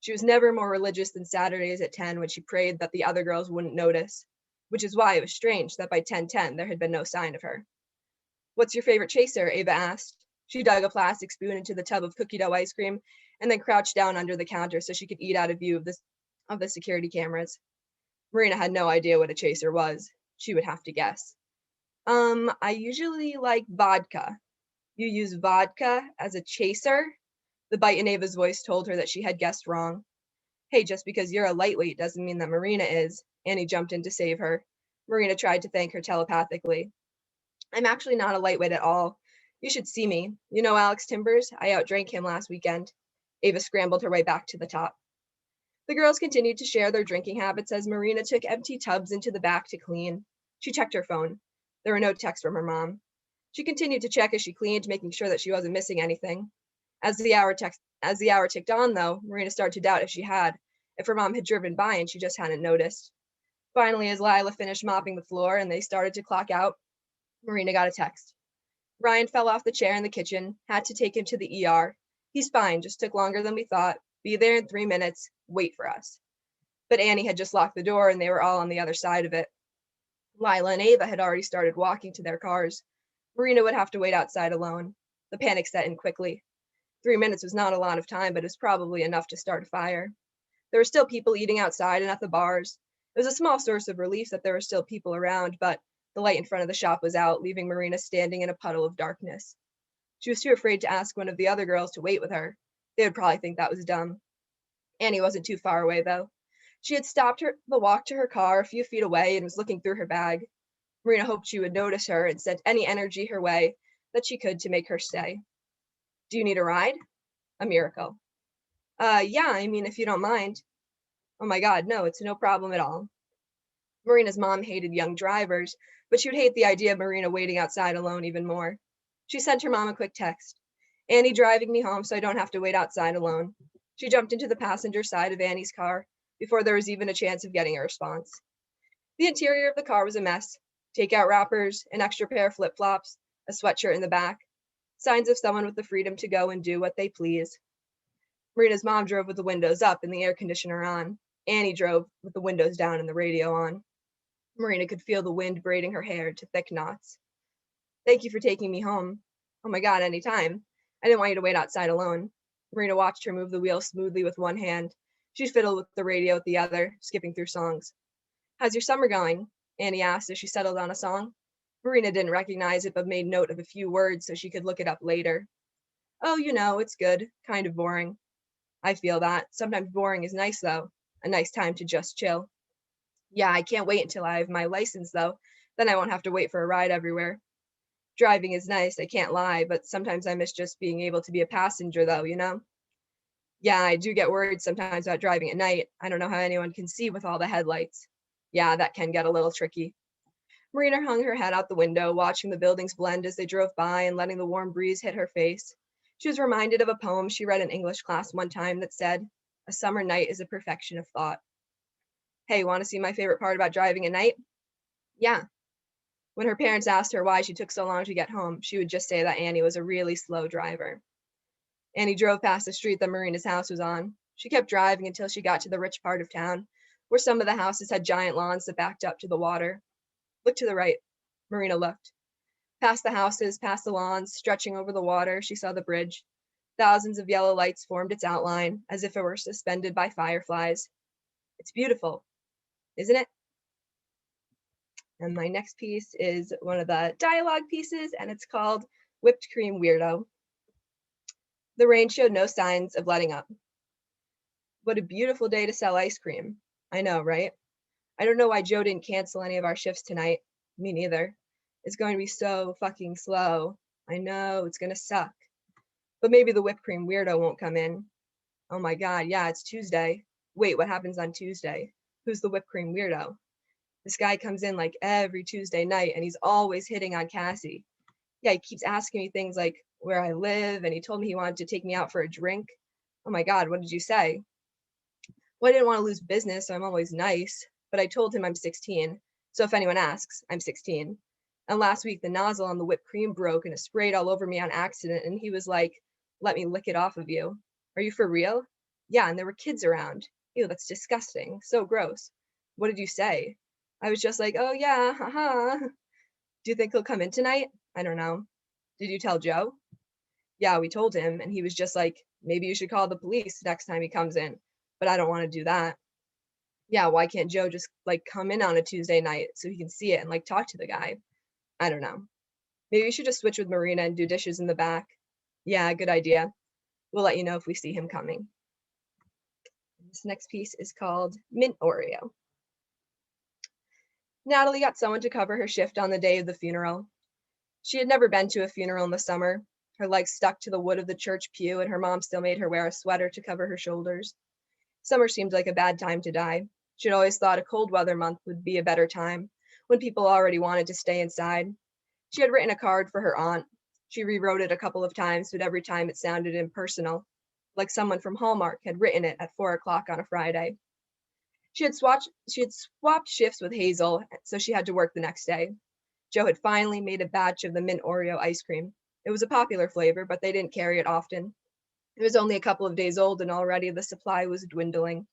[SPEAKER 22] She was never more religious than Saturdays at 10 when she prayed that the other girls wouldn't notice, which is why it was strange that by 10:10 there had been no sign of her. "What's your favorite chaser?" Ava asked. She dug a plastic spoon into the tub of cookie dough ice cream and then crouched down under the counter so she could eat out of view of the security cameras. Marina had no idea what a chaser was. She would have to guess. I usually like vodka." "You use vodka as a chaser?" The bite in Ava's voice told her that she had guessed wrong. "Hey, just because you're a lightweight doesn't mean that Marina is." Annie jumped in to save her. Marina tried to thank her telepathically. "I'm actually not a lightweight at all. You should see me. You know Alex Timbers? I outdrank him last weekend." Ava scrambled her way back to the top. The girls continued to share their drinking habits as Marina took empty tubs into the back to clean. She checked her phone. There were no texts from her mom. She continued to check as she cleaned, making sure that she wasn't missing anything. As the hour ticked on, though, Marina started to doubt if her mom had driven by and she just hadn't noticed. Finally, as Lila finished mopping the floor and they started to clock out, Marina got a text. "Ryan fell off the chair in the kitchen. Had to take him to the ER. He's fine, just took longer than we thought. Be there in 3 minutes. Wait for us." But Annie had just locked the door and they were all on the other side of it. Lila and Ava had already started walking to their cars. Marina would have to wait outside alone. The panic set in quickly. 3 minutes was not a lot of time, but it was probably enough to start a fire. There were still people eating outside and at the bars. It was a small source of relief that there were still people around, but the light in front of the shop was out, leaving Marina standing in a puddle of darkness. She was too afraid to ask one of the other girls to wait with her. They would probably think that was dumb. Annie wasn't too far away, though. She had stopped the walk to her car a few feet away and was looking through her bag. Marina hoped she would notice her and sent any energy her way that she could to make her stay. "Do you need a ride?" A miracle. Yeah, I mean, if you don't mind." "Oh my God, no, it's no problem at all." Marina's mom hated young drivers, but she would hate the idea of Marina waiting outside alone even more. She sent her mom a quick text. "Annie driving me home so I don't have to wait outside alone." She jumped into the passenger side of Annie's car before there was even a chance of getting a response. The interior of the car was a mess. Takeout wrappers, an extra pair of flip-flops, a sweatshirt in the back. Signs of someone with the freedom to go and do what they please. Marina's mom drove with the windows up and the air conditioner on. Annie drove with the windows down and the radio on. Marina could feel the wind braiding her hair to thick knots. "Thank you for taking me home." "Oh my God, anytime. I didn't want you to wait outside alone." Marina watched her move the wheel smoothly with one hand. She fiddled with the radio with the other, skipping through songs. "How's your summer going?" Annie asked as she settled on a song. Marina didn't recognize it, but made note of a few words so she could look it up later. "Oh, you know, it's good. Kind of boring." "I feel that. Sometimes boring is nice, though. A nice time to just chill." "Yeah, I can't wait until I have my license, though. Then I won't have to wait for a ride everywhere." Driving is nice, I can't lie, but sometimes I miss just being able to be a passenger though, you know? Yeah, I do get worried sometimes about driving at night. I don't know how anyone can see with all the headlights. Yeah, that can get a little tricky. Marina hung her head out the window, watching the buildings blend as they drove by and letting the warm breeze hit her face. She was reminded of a poem she read in English class one time that said, "A summer night is a perfection of thought." Hey, want to see my favorite part about driving at night? Yeah. When her parents asked her why she took so long to get home, she would just say that Annie was a really slow driver. Annie drove past the street that Marina's house was on. She kept driving until she got to the rich part of town, where some of the houses had giant lawns that backed up to the water. Look to the right. Marina looked. Past the houses, past the lawns, stretching over the water, she saw the bridge. Thousands of yellow lights formed its outline, as if it were suspended by fireflies. It's beautiful, isn't it? And my next piece is one of the dialogue pieces, and it's called Whipped Cream Weirdo. The rain showed no signs of letting up. What a beautiful day to sell ice cream. I know, right? I don't know why Joe didn't cancel any of our shifts tonight. Me neither. It's going to be so fucking slow. I know, it's gonna suck. But maybe the whipped cream weirdo won't come in. Oh my God, yeah, it's Tuesday. Wait, what happens on Tuesday? Who's the whipped cream weirdo? This guy comes in like every Tuesday night and he's always hitting on Cassie. Yeah, he keeps asking me things like where I live, and he told me he wanted to take me out for a drink. Oh my God, what did you say? Well, I didn't want to lose business, so I'm always nice, but I told him I'm 16. So if anyone asks, I'm 16. And last week, the nozzle on the whipped cream broke and it sprayed all over me on accident. And he was like, "Let me lick it off of you." Are you for real? Yeah, and there were kids around. Ew, that's disgusting. So gross. What did you say? I was just like, "Oh yeah, haha." Do you think he'll come in tonight? I don't know. Did you tell Joe? Yeah, we told him, and he was just like, "Maybe you should call the police next time he comes in." But I don't want to do that. Yeah, why can't Joe just like come in on a Tuesday night so he can see it and like talk to the guy? I don't know. Maybe you should just switch with Marina and do dishes in the back. Yeah, good idea. We'll let you know if we see him coming. This next piece is called Mint Oreo. Natalie got someone to cover her shift on the day of the funeral. She had never been to a funeral in the summer. Her legs stuck to the wood of the church pew, and her mom still made her wear a sweater to cover her shoulders. Summer seemed like a bad time to die. She'd always thought a cold weather month would be a better time, when people already wanted to stay inside. She had written a card for her aunt. She rewrote it a couple of times, but every time it sounded impersonal, like someone from Hallmark had written it at 4 o'clock on a Friday. She had swapped shifts with Hazel, so she had to work the next day. Joe had finally made a batch of the mint Oreo ice cream. It was a popular flavor, but they didn't carry it often. It was only a couple of days old, and already the supply was dwindling.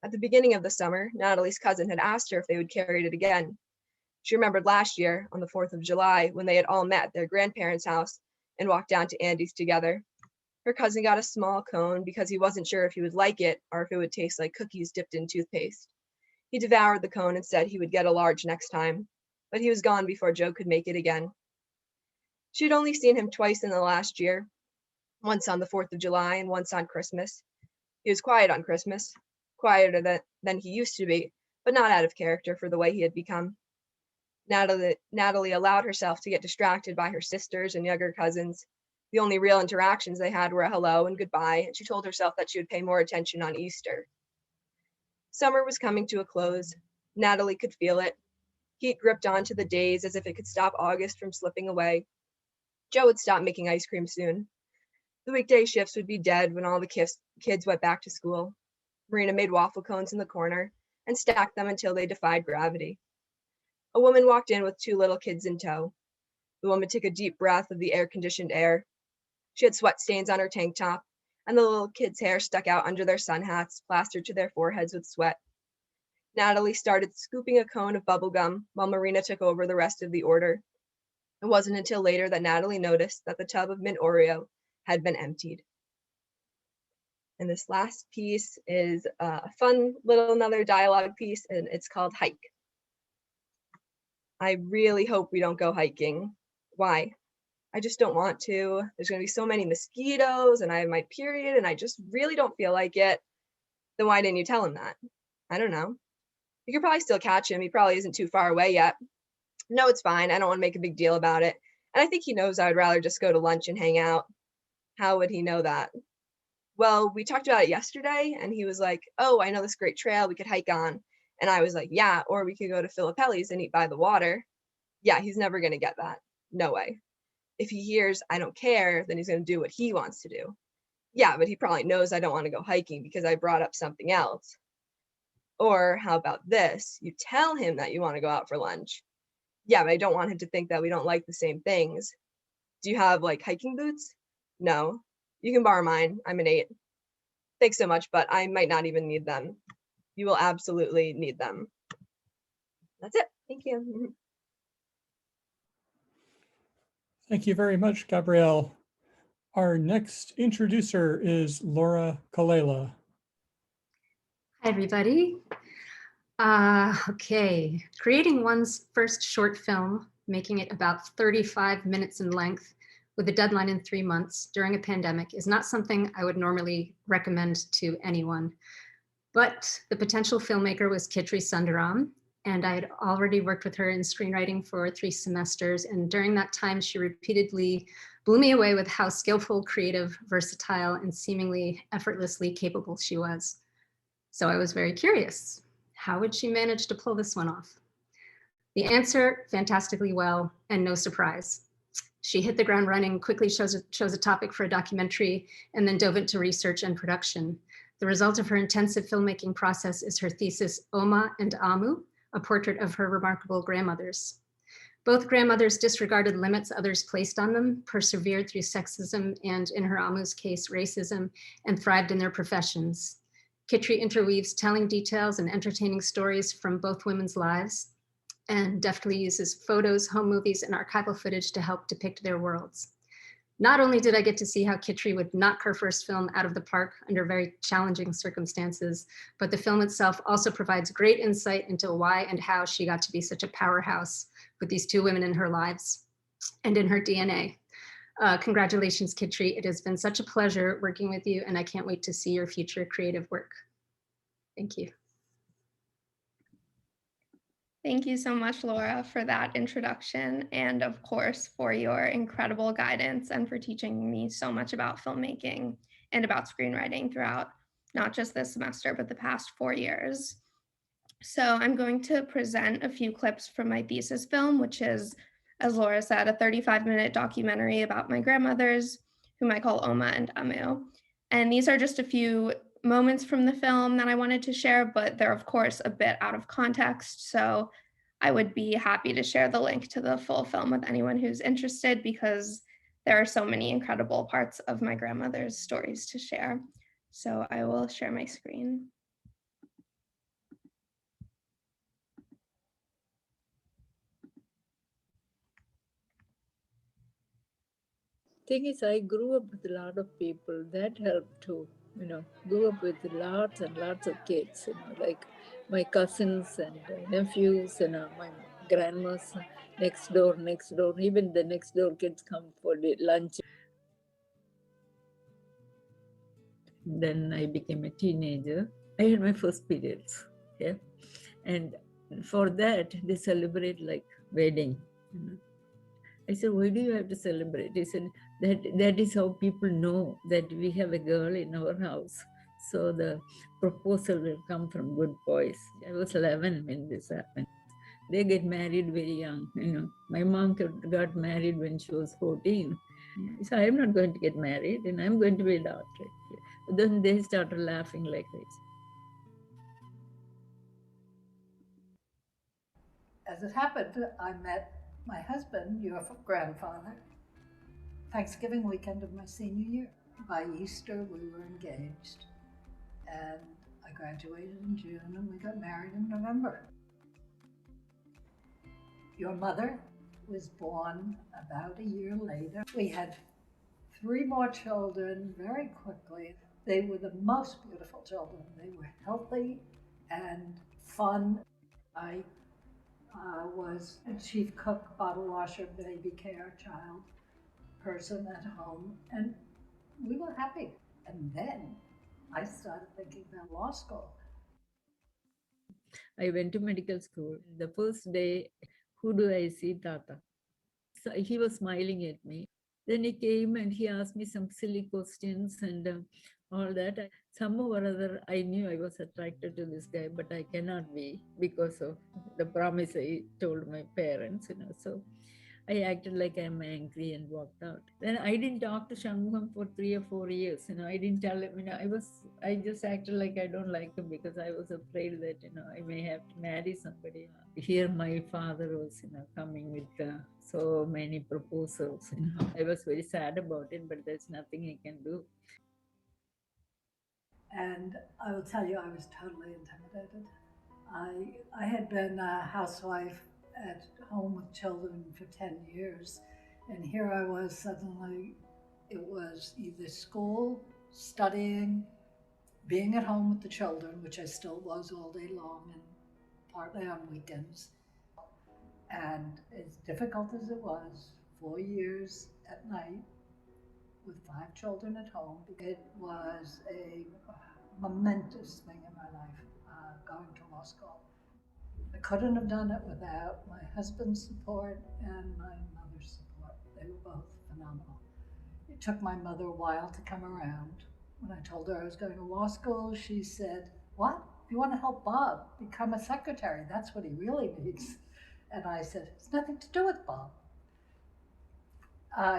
[SPEAKER 22] At the beginning of the summer, Natalie's cousin had asked her if they would carry it again. She remembered last year, on the 4th of July, when they had all met at their grandparents' house and walked down to Andy's together. Her cousin got a small cone because he wasn't sure if he would like it or if it would taste like cookies dipped in toothpaste. He devoured the cone and said he would get a large next time, but he was gone before Joe could make it again. She had only seen him twice in the last year, once on the 4th of July and once on Christmas. He was quiet on Christmas, quieter than he used to be, but not out of character for the way he had become. Natalie allowed herself to get distracted by her sisters and younger cousins. The only real interactions they had were a hello and goodbye, and she told herself that she would pay more attention on Easter. Summer was coming to a close. Natalie could feel it. Heat gripped onto the days as if it could stop August from slipping away. Joe would stop making ice cream soon. The weekday shifts would be dead when all the kids went back to school. Marina made waffle cones in the corner and stacked them until they defied gravity. A woman walked in with 2 little kids in tow. The woman took a deep breath of the air-conditioned air. She had sweat stains on her tank top, and the little kids' hair stuck out under their sun hats, plastered to their foreheads with sweat. Natalie started scooping a cone of bubble gum while Marina took over the rest of the order. It wasn't until later that Natalie noticed that the tub of mint Oreo had been emptied. And this last piece is a fun little another dialogue piece, and it's called Hike. I really hope we don't go hiking. Why? I just don't want to. There's going to be so many mosquitoes, and I have my period, and I just really don't feel like it. Then why didn't you tell him that? I don't know. You could probably still catch him. He probably isn't too far away yet. No, it's fine. I don't want to make a big deal about it. And I think he knows I would rather just go to lunch and hang out. How would he know that? Well, we talked about it yesterday and he was like, oh, I know this great trail we could hike on. And I was like, yeah, or we could go to Filippelli's and eat by the water. Yeah, he's never going to get that. No way. If he hears I don't care, then he's going to do what he wants to do. Yeah, but he probably knows I don't want to go hiking because I brought up something else. Or how about this? You tell him that you want to go out for lunch. Yeah, but I don't want him to think that we don't like the same things. Do you have like hiking boots? No. You can borrow mine. I'm an 8. Thanks so much, but I might not even need them. You will absolutely need them. That's it. Thank you.
[SPEAKER 1] Thank you very much, Gabrielle. Our next introducer is Laura Kalela.
[SPEAKER 2] Hi, everybody. Okay, creating one's first short film, making it about 35 minutes in length with a deadline in 3 months during a pandemic is not something I would normally recommend to anyone. But the potential filmmaker was Kitri Sundaram, and I had already worked with her in screenwriting for 3 semesters. And during that time, she repeatedly blew me away with how skillful, creative, versatile, and seemingly effortlessly capable she was. So I was very curious. How would she manage to pull this one off? The answer, fantastically well, and no surprise. She hit the ground running, quickly chose a topic for a documentary, and then dove into research and production. The result of her intensive filmmaking process is her thesis, Oma and Amu, a portrait of her remarkable grandmothers. Both grandmothers disregarded limits others placed on them, persevered through sexism and, in her Amu's case, racism, and thrived in their professions. Kitri interweaves telling details and entertaining stories from both women's lives and deftly uses photos, home movies, and archival footage to help depict their worlds. Not only did I get to see how Kitri would knock her first film out of the park under very challenging circumstances, but the film itself also provides great insight into why and how she got to be such a powerhouse with these 2 women in her lives and in her DNA. Congratulations, Kitri. It has been such a pleasure working with you, and I can't wait to see your future creative work. Thank you.
[SPEAKER 5] Thank you so much, Laura, for that introduction, and of course, for your incredible guidance and for teaching me so much about filmmaking and about screenwriting throughout not just this semester, but the past 4 years. So I'm going to present a few clips from my thesis film, which is, as Laura said, a 35-minute documentary about my grandmothers, whom I call Oma and Amu. And these are just a few moments from the film that I wanted to share, but they're of course a bit out of context. So I would be happy to share the link to the full film with anyone who's interested, because there are so many incredible parts of my grandmother's stories to share. So I will share my screen.
[SPEAKER 23] Thing is, I grew up with a lot of people. That helped too. Grew up with lots and lots of kids. Like my cousins and nephews. My grandma's next door. Even the next door kids come for the lunch. Then I became a teenager. I had my first periods. Yeah, and for that they celebrate like wedding. I said, why do you have to celebrate? He said, that is how people know that we have a girl in our house. So the proposal will come from good boys. I was 11 when this happened. They get married very young. My mom got married when she was 14. So I'm not going to get married and I'm going to be a doctor. Then they started laughing like this.
[SPEAKER 24] As it happened, I met my husband, your grandfather, Thanksgiving weekend of my senior year. By Easter, we were engaged, and I graduated in June, and we got married in November. Your mother was born about a year later. We had 3 more children very quickly. They were the most beautiful children. They were healthy and fun. I was a chief cook, bottle washer, baby care, child person at home, and we were happy. And then I started thinking about law school.
[SPEAKER 23] I went to medical school. The first day, who do I see? Tata. So he was smiling at me. Then he came and he asked me some silly questions and all that. Somehow or other, I knew I was attracted to this guy, but I cannot be because of the promise I told my parents, So I acted like I'm angry and walked out. Then I didn't talk to Shanmugam for 3 or 4 years. I didn't tell him, I just acted like I don't like him because I was afraid that, I may have to marry somebody. Here my father was, coming with so many proposals. I was very sad about it, but there's nothing I can do.
[SPEAKER 24] And I will tell you, I was totally intimidated. I had been a housewife at home with children for 10 years. And here I was suddenly, it was either school, studying, being at home with the children, which I still was all day long and partly on weekends. And as difficult as it was, 4 years at night with 5 children at home, it was a momentous thing in my life, going to law school. I couldn't have done it without my husband's support and my mother's support. They were both phenomenal. It took my mother a while to come around. When I told her I was going to law school, she said, "What? If you want to help Bob, become a secretary. That's what he really needs." And I said, "It's nothing to do with Bob."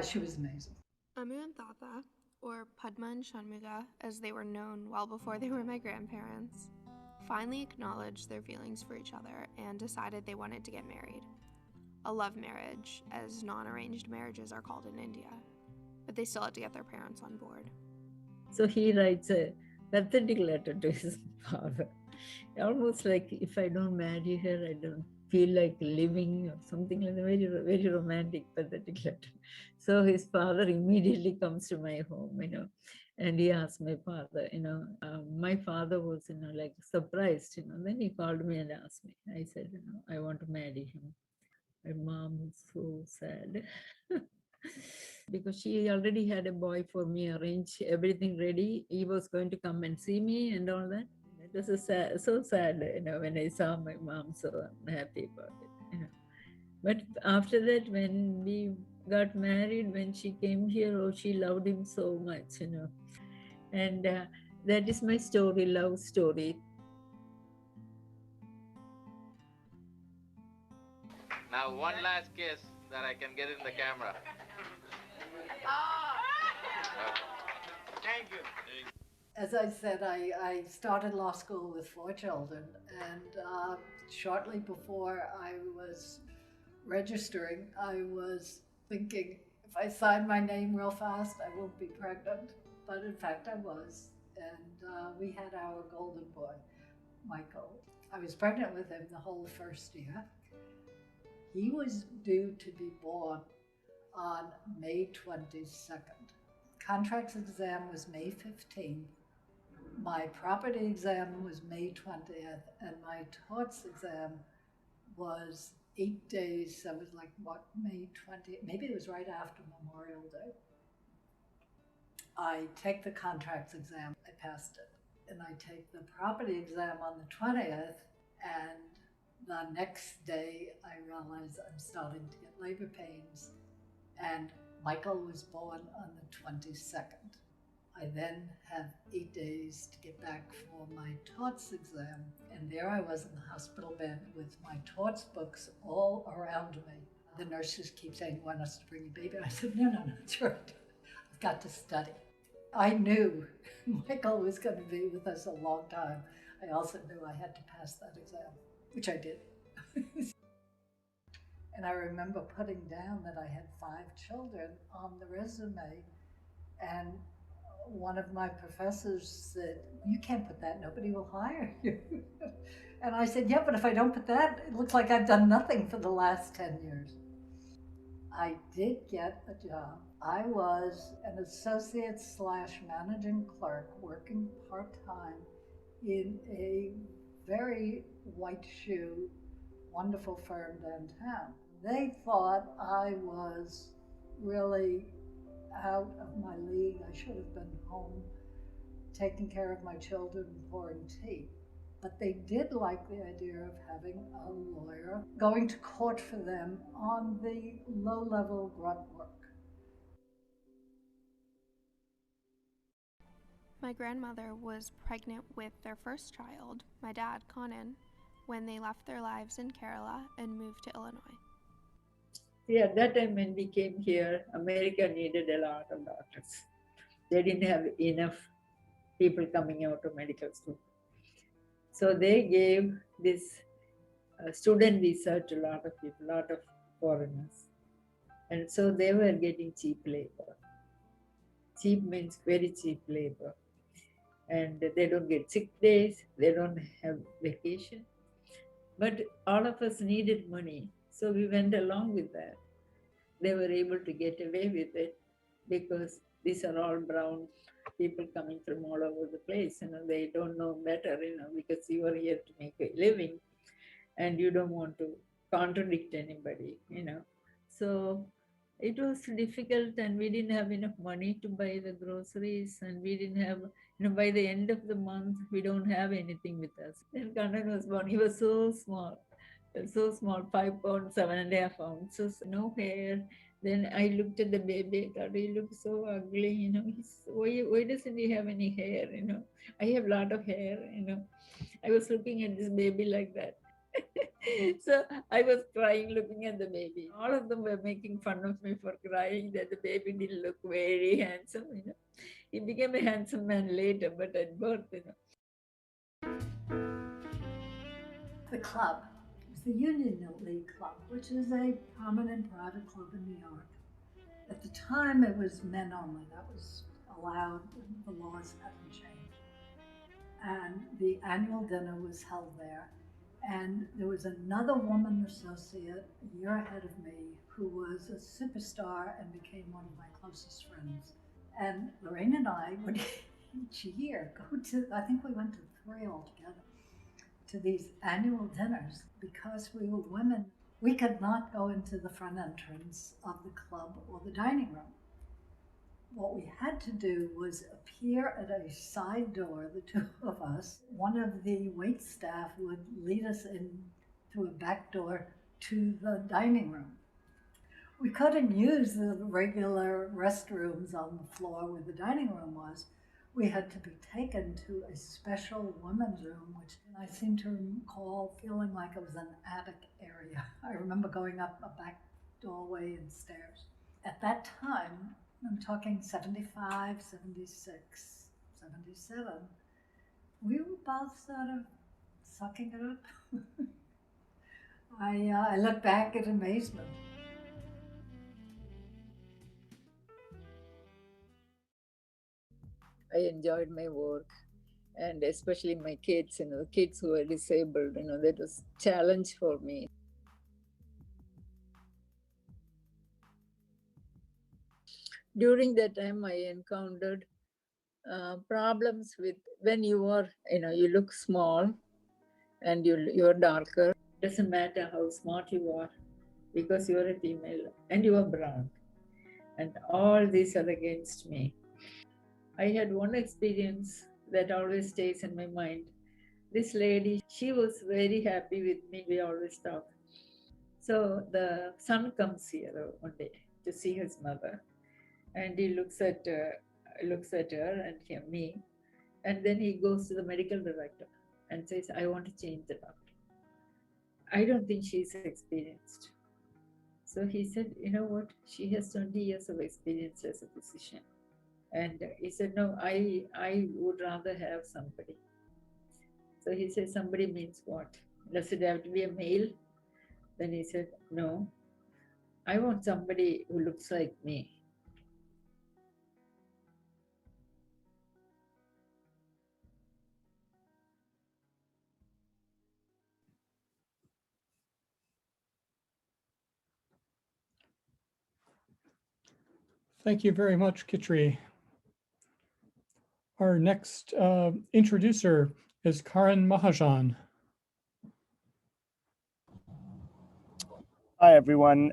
[SPEAKER 24] She was amazing.
[SPEAKER 5] Amu and Tata, or Padma and Shanmuga as they were known well before they were my grandparents, finally acknowledged their feelings for each other and decided they wanted to get married. A love marriage, as non-arranged marriages are called in India, but they still had to get their parents on board.
[SPEAKER 23] So he writes a pathetic letter to his father, almost like, if I don't marry her, I don't feel like living, or something like that. Very, very romantic, pathetic letter. So his father immediately comes to my home, and he asked my father, my father was, like surprised, Then he called me and asked me. I said, I want to marry him. My mom was so sad. Because she already had a boy for me arranged, everything ready. He was going to come and see me and all that. It was so sad, when I saw my mom so unhappy about it. But after that, when we got married, when she came here, she loved him so much, And that is my story, love story.
[SPEAKER 3] Now one last kiss that I can get in the camera. Thank you.
[SPEAKER 24] As I said, I started law school with 4 children, and shortly before I was registering, I was thinking, if I sign my name real fast, I won't be pregnant. But in fact, I was. And we had our golden boy, Michael. I was pregnant with him the whole first year. He was due to be born on May 22nd. Contracts exam was May 15th. My property exam was May 20th, and my torts exam was 8 days. So it was like, May 20th? Maybe it was right after Memorial Day. I take the contracts exam, I passed it. And I take the property exam on the 20th, and the next day I realize I'm starting to get labor pains, and Michael was born on the 22nd. I then have 8 days to get back for my torts exam, and there I was in the hospital bed with my torts books all around me. The nurses keep saying, "You want us to bring you baby?" I said, no, it's right. I've got to study. I knew Michael was going to be with us a long time. I also knew I had to pass that exam, which I did. And I remember putting down that I had 5 children on the resume, and one of my professors said, "You can't put that, nobody will hire you." And I said, "Yeah, but if I don't put that, it looks like I've done nothing for the last 10 years. I did get a job. I was an associate / managing clerk working part-time in a very white shoe, wonderful firm downtown. They thought I was really out of my league. I should have been home taking care of my children and pouring tea. but they did like the idea of having a lawyer going to court for them on the low-level grunt work.
[SPEAKER 5] My grandmother was pregnant with their first child, my dad, Conan, when they left their lives in Kerala and moved to Illinois.
[SPEAKER 23] Yeah, at that time when we came here, America needed a lot of doctors. They didn't have enough people coming out of medical school. So they gave this student visa to a lot of people, a lot of foreigners. And so they were getting cheap labor. Cheap means very cheap labor. And they don't get sick days, they don't have vacation. But all of us needed money, so we went along with that. They were able to get away with it because these are all brown people coming from all over the place. They don't know better, because you are here to make a living and you don't want to contradict anybody, So it was difficult, and we didn't have enough money to buy the groceries, and we didn't have, by the end of the month, we don't have anything with us. Then Kannan was born. He was so small, 5 pounds, 7.5 ounces, no hair. Then I looked at the baby, I thought he looked so ugly, why doesn't he have any hair, I have a lot of hair, I was looking at this baby like that. So I was crying looking at the baby. All of them were making fun of me for crying that the baby didn't look very handsome, He became a handsome man later, but at birth,
[SPEAKER 24] The club was the Union League Club, which is a prominent private club in New York. At the time, it was men only. That was allowed. The laws hadn't changed. And the annual dinner was held there. And there was another woman associate a year ahead of me who was a superstar and became one of my closest friends. And Lorraine and I would each year go to, I think we went to 3 altogether, to these annual dinners. Because we were women, we could not go into the front entrance of the club or the dining room. What we had to do was appear at a side door, the two of us. One of the wait staff would lead us in through a back door to the dining room. We couldn't use the regular restrooms on the floor where the dining room was. We had to be taken to a special women's room, which I seem to recall feeling like it was an attic area. I remember going up a back doorway and stairs. At that time, I'm talking 75, 76, 77, we were both sort of sucking it up. I look back at amazement.
[SPEAKER 23] I enjoyed my work, and especially my kids, the kids who are disabled, that was a challenge for me. During that time, I encountered problems with when you are, you look small and you're darker. It doesn't matter how smart you are because you're a female and you are brown. And all these are against me. I had one experience that always stays in my mind. This lady, she was very happy with me. We always talk. So the son comes here one day to see his mother. And he looks at her and me, and then he goes to the medical director and says, I want to change the doctor. I don't think she's experienced. So he said, you know what? She has 20 years of experience as a physician. And he said, no, I would rather have somebody. So he said, somebody means what? Does it have to be a male? Then he said, no, I want somebody who looks like me.
[SPEAKER 1] Thank you very much, Kitri. Our next introducer is Karan Mahajan.
[SPEAKER 4] Hi, everyone.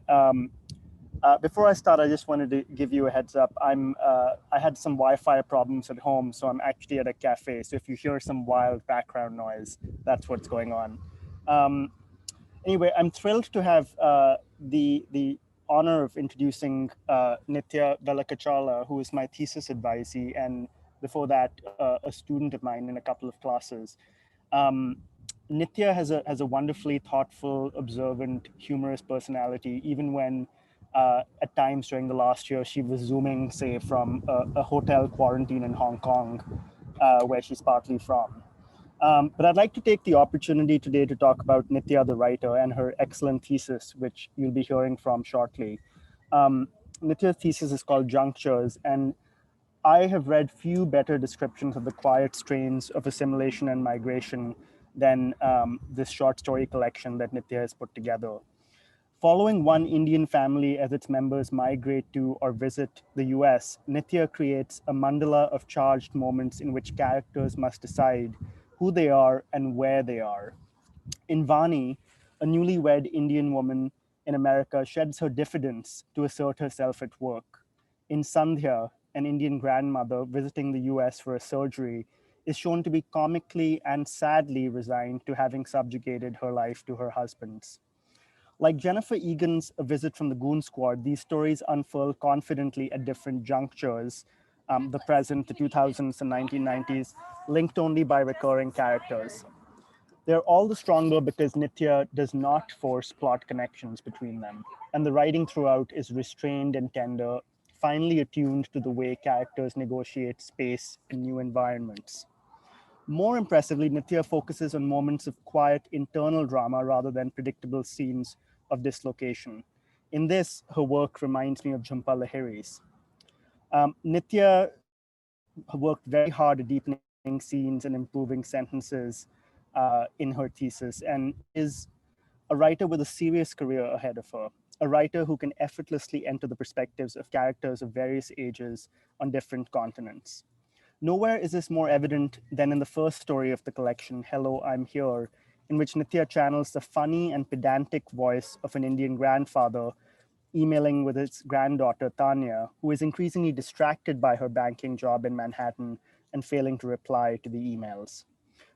[SPEAKER 4] Before I start, I just wanted to give you a heads up. I had some Wi-Fi problems at home, so I'm actually at a cafe. So if you hear some wild background noise, that's what's going on. Anyway, I'm thrilled to have the honor of introducing Nitya Velakacharla, who is my thesis advisee, and before that, a student of mine in a couple of classes. Nitya has a wonderfully thoughtful, observant, humorous personality, even when at times during the last year, she was Zooming, say, from a hotel quarantine in Hong Kong, where she's partly from. But I'd like to take the opportunity today to talk about Nitya, the writer, and her excellent thesis, which you'll be hearing from shortly. Nitya's thesis is called Junctures, and I have read few better descriptions of the quiet strains of assimilation and migration than this short story collection that Nitya has put together. Following one Indian family as its members migrate to or visit the US, Nitya creates a mandala of charged moments in which characters must decide who they are and where they are. In Vani, a newlywed Indian woman in America sheds her diffidence to assert herself at work. In Sandhya, an Indian grandmother visiting the US for a surgery is shown to be comically and sadly resigned to having subjugated her life to her husband's. Like Jennifer Egan's A Visit from the Goon Squad, these stories unfurl confidently at different junctures, the present, the 2000s and 1990s, linked only by recurring characters. They're all the stronger because Nitya does not force plot connections between them, and the writing throughout is restrained and tender, finely attuned to the way characters negotiate space in new environments. More impressively, Nitya focuses on moments of quiet internal drama rather than predictable scenes of dislocation. In this, her work reminds me of Jhumpa Lahiri's. Nitya worked very hard at deepening scenes and improving sentences in her thesis, and is a writer with a serious career ahead of her, a writer who can effortlessly enter the perspectives of characters of various ages on different continents. Nowhere is this more evident than in the first story of the collection, Hello, I'm Here, in which Nitya channels the funny and pedantic voice of an Indian grandfather emailing with his granddaughter, Tanya, who is increasingly distracted by her banking job in Manhattan and failing to reply to the emails.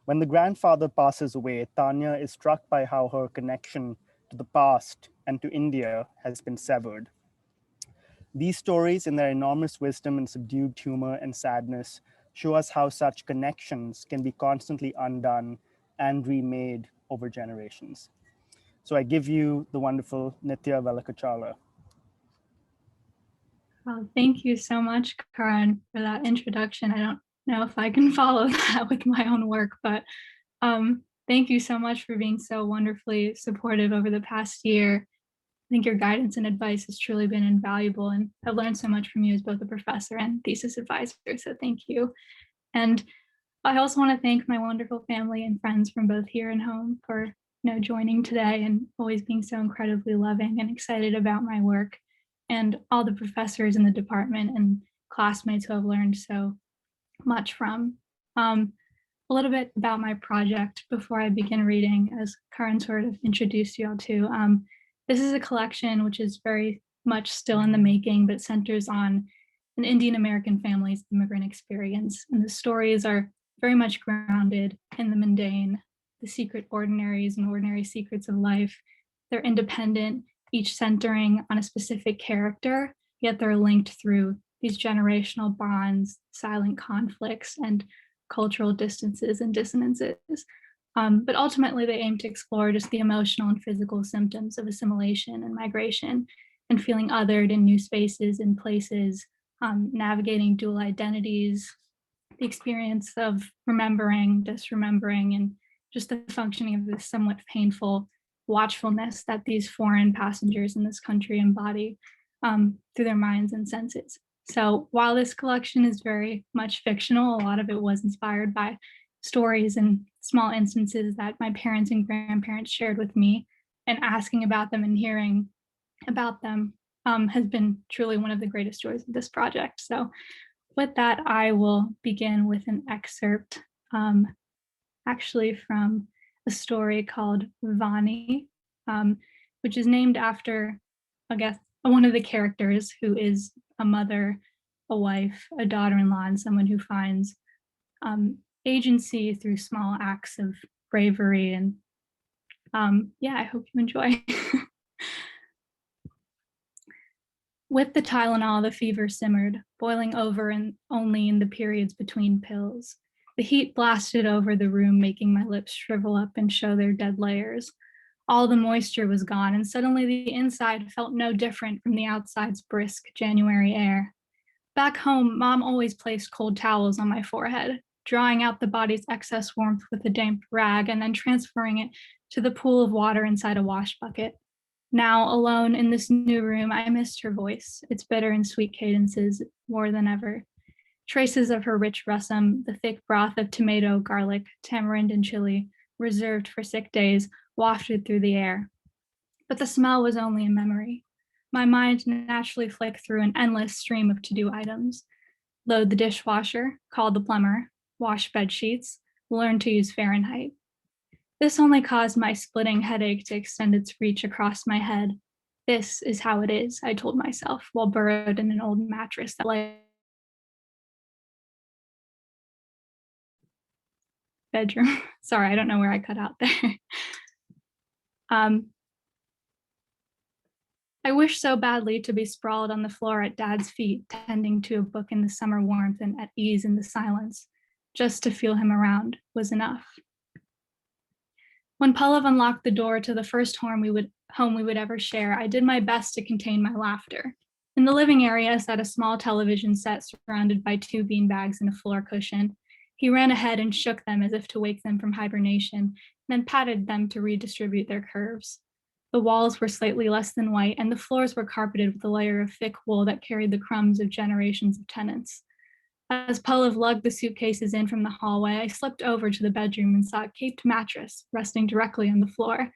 [SPEAKER 4] When the grandfather passes away, Tanya is struck by how her connection to the past and to India has been severed. These stories, in their enormous wisdom and subdued humor and sadness, show us how such connections can be constantly undone and remade over generations. So I give you the wonderful Nitya Velakacharla.
[SPEAKER 6] Well, thank you so much, Karan, for that introduction. I don't know if I can follow that with my own work, but thank you so much for being so wonderfully supportive over the past year. I think your guidance and advice has truly been invaluable, and I've learned so much from you as both a professor and thesis advisor, so thank you. And I also want to thank my wonderful family and friends from both here and home for joining today and always being so incredibly loving and excited about my work, and all the professors in the department and classmates who I've learned so much from. A little bit about my project before I begin reading, as Karan sort of introduced you all to. This is a collection which is very much still in the making, but centers on an Indian American family's immigrant experience. And the stories are very much grounded in the mundane, the secret ordinaries and ordinary secrets of life. They're independent, each centering on a specific character, yet they're linked through these generational bonds, silent conflicts, and cultural distances and dissonances. But ultimately, they aim to explore just the emotional and physical symptoms of assimilation and migration, and feeling othered in new spaces and places, navigating dual identities, the experience of remembering, disremembering, and just the functioning of this somewhat painful watchfulness that these foreign passengers in this country embody through their minds and senses. So while this collection is very much fictional, a lot of it was inspired by stories and small instances that my parents and grandparents shared with me, and asking about them and hearing about them has been truly one of the greatest joys of this project. So with that, I will begin with an excerpt actually from a story called Vani, which is named after, I guess, one of the characters who is a mother, a wife, a daughter-in-law, and someone who finds agency through small acts of bravery. And yeah, I hope you enjoy. With the Tylenol, the fever simmered, boiling over and only in the periods between pills. The heat blasted over the room, making my lips shrivel up and show their dead layers. All the moisture was gone, and suddenly the inside felt no different from the outside's brisk January air. Back home, Mom always placed cold towels on my forehead, drawing out the body's excess warmth with a damp rag and then transferring it to the pool of water inside a wash bucket. Now, alone in this new room, I missed her voice, its bitter and sweet cadences more than ever. Traces of her rich rusum, the thick broth of tomato, garlic, tamarind, and chili, reserved for sick days, wafted through the air. But the smell was only a memory. My mind naturally flicked through an endless stream of to-do items. Load the dishwasher, call the plumber, wash bed sheets, learn to use Fahrenheit. This only caused my splitting headache to extend its reach across my head. This is how it is, I told myself, while burrowed in an old mattress that lay bedroom. Sorry, I don't know where I cut out there. I wish so badly to be sprawled on the floor at Dad's feet, tending to a book in the summer warmth and at ease in the silence. Just to feel him around was enough. When Pallav unlocked the door to the first home we would ever share, I did my best to contain my laughter. In the living area sat a small television set surrounded by 2 beanbags and a floor cushion. He ran ahead and shook them as if to wake them from hibernation, then patted them to redistribute their curves. The walls were slightly less than white, and the floors were carpeted with a layer of thick wool that carried the crumbs of generations of tenants. As Pallav lugged the suitcases in from the hallway, I slipped over to the bedroom and saw a caped mattress resting directly on the floor.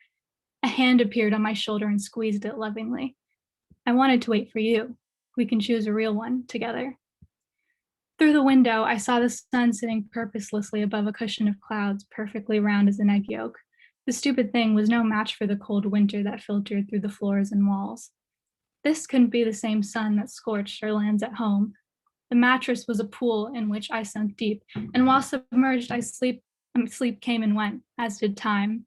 [SPEAKER 6] A hand appeared on my shoulder and squeezed it lovingly. I wanted to wait for you. We can choose a real one together. Through the window, I saw the sun sitting purposelessly above a cushion of clouds, perfectly round as an egg yolk. The stupid thing was no match for the cold winter that filtered through the floors and walls. This couldn't be the same sun that scorched our lands at home. The mattress was a pool in which I sunk deep, and while submerged, sleep came and went, as did time.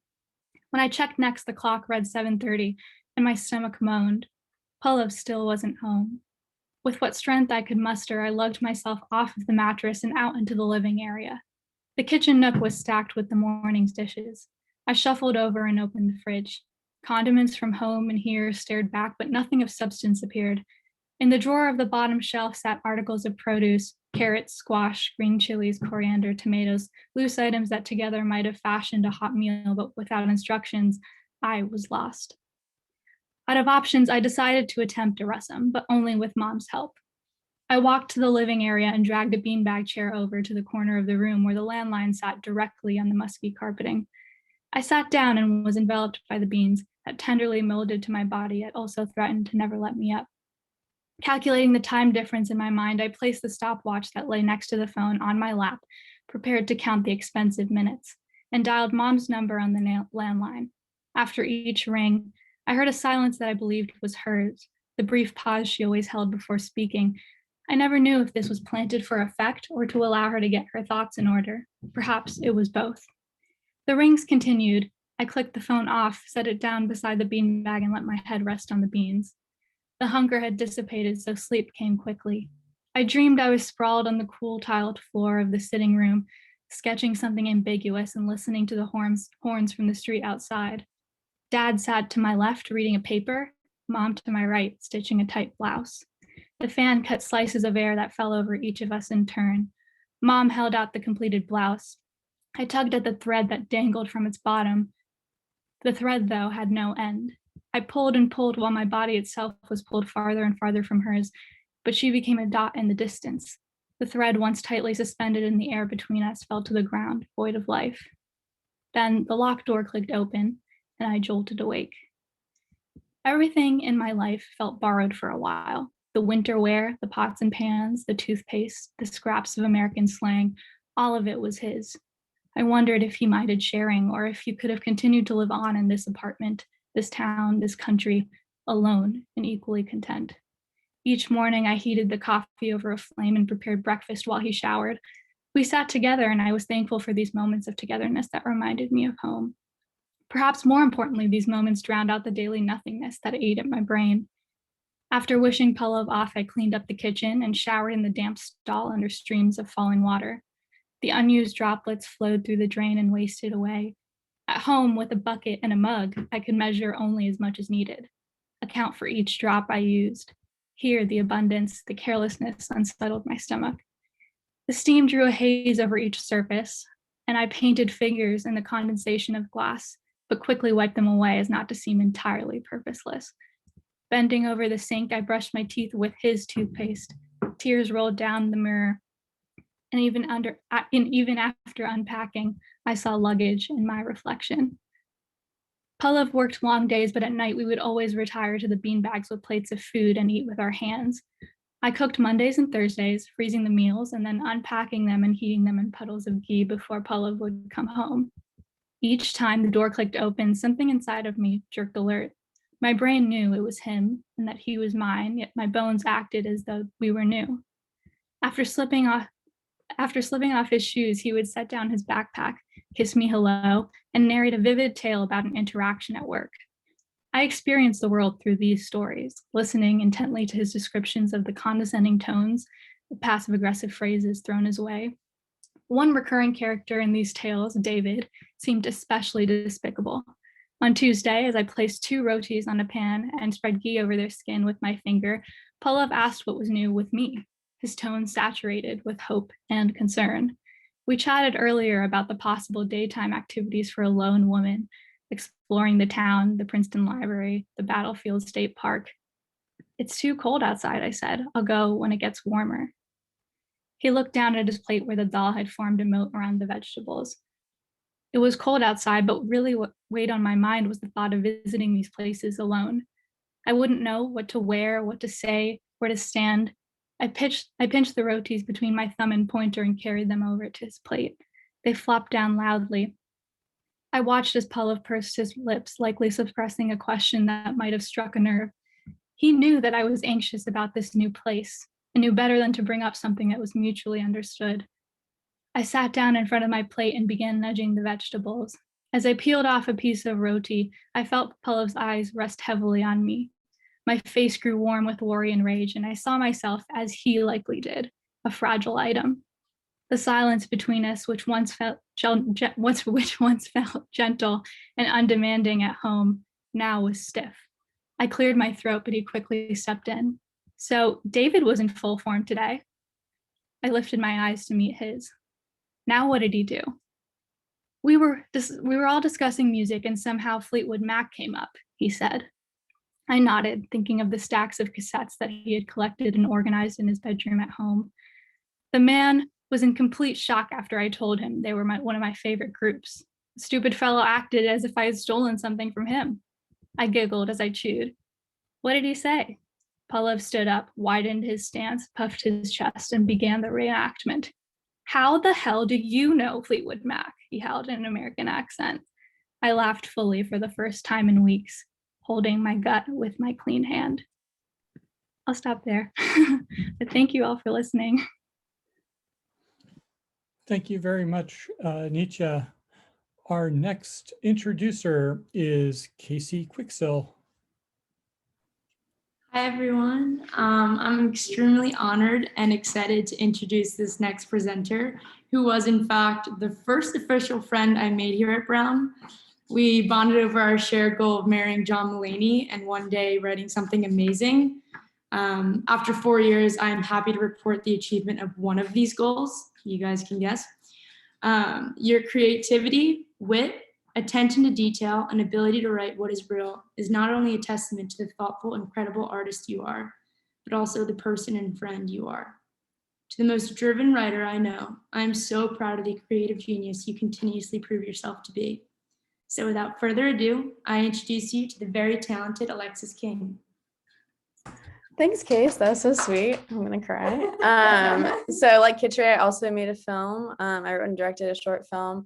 [SPEAKER 6] When I checked next, the clock read 7:30, and my stomach moaned. Pallav still wasn't home. With what strength I could muster, I lugged myself off of the mattress and out into the living area. The kitchen nook was stacked with the morning's dishes. I shuffled over and opened the fridge. Condiments from home and here stared back, but nothing of substance appeared. In the drawer of the bottom shelf sat articles of produce, carrots, squash, green chilies, coriander, tomatoes, loose items that together might have fashioned a hot meal, but without instructions, I was lost. Out of options, I decided to attempt a rusum, but only with Mom's help. I walked to the living area and dragged a beanbag chair over to the corner of the room where the landline sat directly on the musky carpeting. I sat down and was enveloped by the beans that tenderly molded to my body, yet also threatened to never let me up. Calculating the time difference in my mind, I placed the stopwatch that lay next to the phone on my lap, prepared to count the expensive minutes, and dialed Mom's number on the landline. After each ring, I heard a silence that I believed was hers, the brief pause she always held before speaking. I never knew if this was planted for effect or to allow her to get her thoughts in order. Perhaps it was both. The rings continued. I clicked the phone off, set it down beside the beanbag, and let my head rest on the beans. The hunger had dissipated, so sleep came quickly. I dreamed I was sprawled on the cool tiled floor of the sitting room, sketching something ambiguous and listening to the horns from the street outside. Dad sat to my left reading a paper, Mom to my right stitching a tight blouse. The fan cut slices of air that fell over each of us in turn. Mom held out the completed blouse. I tugged at the thread that dangled from its bottom. The thread, though, had no end. I pulled and pulled while my body itself was pulled farther and farther from hers, but she became a dot in the distance. The thread, once tightly suspended in the air between us, fell to the ground, void of life. Then the locked door clicked open, and I jolted awake. Everything in my life felt borrowed for a while. The winter wear, the pots and pans, the toothpaste, the scraps of American slang, all of it was his. I wondered if he minded sharing, or if he could have continued to live on in this apartment, this town, this country, alone and equally content. Each morning, I heated the coffee over a flame and prepared breakfast while he showered. We sat together, and I was thankful for these moments of togetherness that reminded me of home. Perhaps more importantly, these moments drowned out the daily nothingness that ate at my brain. After wishing Pallav off, I cleaned up the kitchen and showered in the damp stall under streams of falling water. The unused droplets flowed through the drain and wasted away. At home, with a bucket and a mug, I could measure only as much as needed, account for each drop I used. Here, the abundance, the carelessness unsettled my stomach. The steam drew a haze over each surface, and I painted figures in the condensation of glass, but quickly wiped them away as not to seem entirely purposeless. Bending over the sink, I brushed my teeth with his toothpaste. Tears rolled down the mirror. And even after unpacking, I saw luggage in my reflection. Pallav worked long days, but at night we would always retire to the beanbags with plates of food and eat with our hands. I cooked Mondays and Thursdays, freezing the meals and then unpacking them and heating them in puddles of ghee before Pallav would come home. Each time the door clicked open, something inside of me jerked alert. My brain knew it was him and that he was mine, yet my bones acted as though we were new. After slipping off his shoes, he would set down his backpack, kiss me hello, and narrate a vivid tale about an interaction at work. I experienced the world through these stories, listening intently to his descriptions of the condescending tones, the passive-aggressive phrases thrown his way. One recurring character in these tales, David, seemed especially despicable. On Tuesday, as I placed 2 rotis on a pan and spread ghee over their skin with my finger, Pallav asked what was new with me, his tone saturated with hope and concern. We chatted earlier about the possible daytime activities for a lone woman, exploring the town, the Princeton Library, the Battlefield State Park. It's too cold outside, I said. I'll go when it gets warmer. He looked down at his plate where the dal had formed a moat around the vegetables. It was cold outside, but really what weighed on my mind was the thought of visiting these places alone. I wouldn't know what to wear, what to say, where to stand. I pinched the rotis between my thumb and pointer and carried them over to his plate. They flopped down loudly. I watched as Pallav pursed his lips, likely suppressing a question that might have struck a nerve. He knew that I was anxious about this new place and knew better than to bring up something that was mutually understood. I sat down in front of my plate and began nudging the vegetables. As I peeled off a piece of roti, I felt Pallav's eyes rest heavily on me. My face grew warm with worry and rage, and I saw myself, as he likely did, a fragile item. The silence between us, which once felt gentle and undemanding at home, now was stiff. I cleared my throat, but he quickly stepped in. So David was in full form today. I lifted my eyes to meet his. Now what did he do? We were all discussing music, and somehow Fleetwood Mac came up, he said. I nodded, thinking of the stacks of cassettes that he had collected and organized in his bedroom at home. The man was in complete shock after I told him they were one of my favorite groups. The stupid fellow acted as if I had stolen something from him. I giggled as I chewed. What did he say? Pallav stood up, widened his stance, puffed his chest, and began the reenactment. How the hell do you know Fleetwood Mac? He howled in an American accent. I laughed fully for the first time in weeks, holding my gut with my clean hand. I'll stop there. But thank you all for listening.
[SPEAKER 1] Thank you very much, Nitya. Our next introducer is Kasey Quicksill.
[SPEAKER 19] Hi, everyone. I'm extremely honored and excited to introduce this next presenter, who was, in fact, the first official friend I made here at Brown. We bonded over our shared goal of marrying John Mulaney and one day writing something amazing. After 4 years, I am happy to report the achievement of one of these goals. You guys can guess. Your creativity, wit, attention to detail, and ability to write what is real is not only a testament to the thoughtful, incredible artist you are, but also the person and friend you are. To the most driven writer I know, I am so proud of the creative genius you continuously prove yourself to be. So without further ado, I introduce you to the very talented Alexis King.
[SPEAKER 7] Thanks, Case. That was so sweet. I'm gonna cry. So like Kitri, I also made a film. I wrote and directed a short film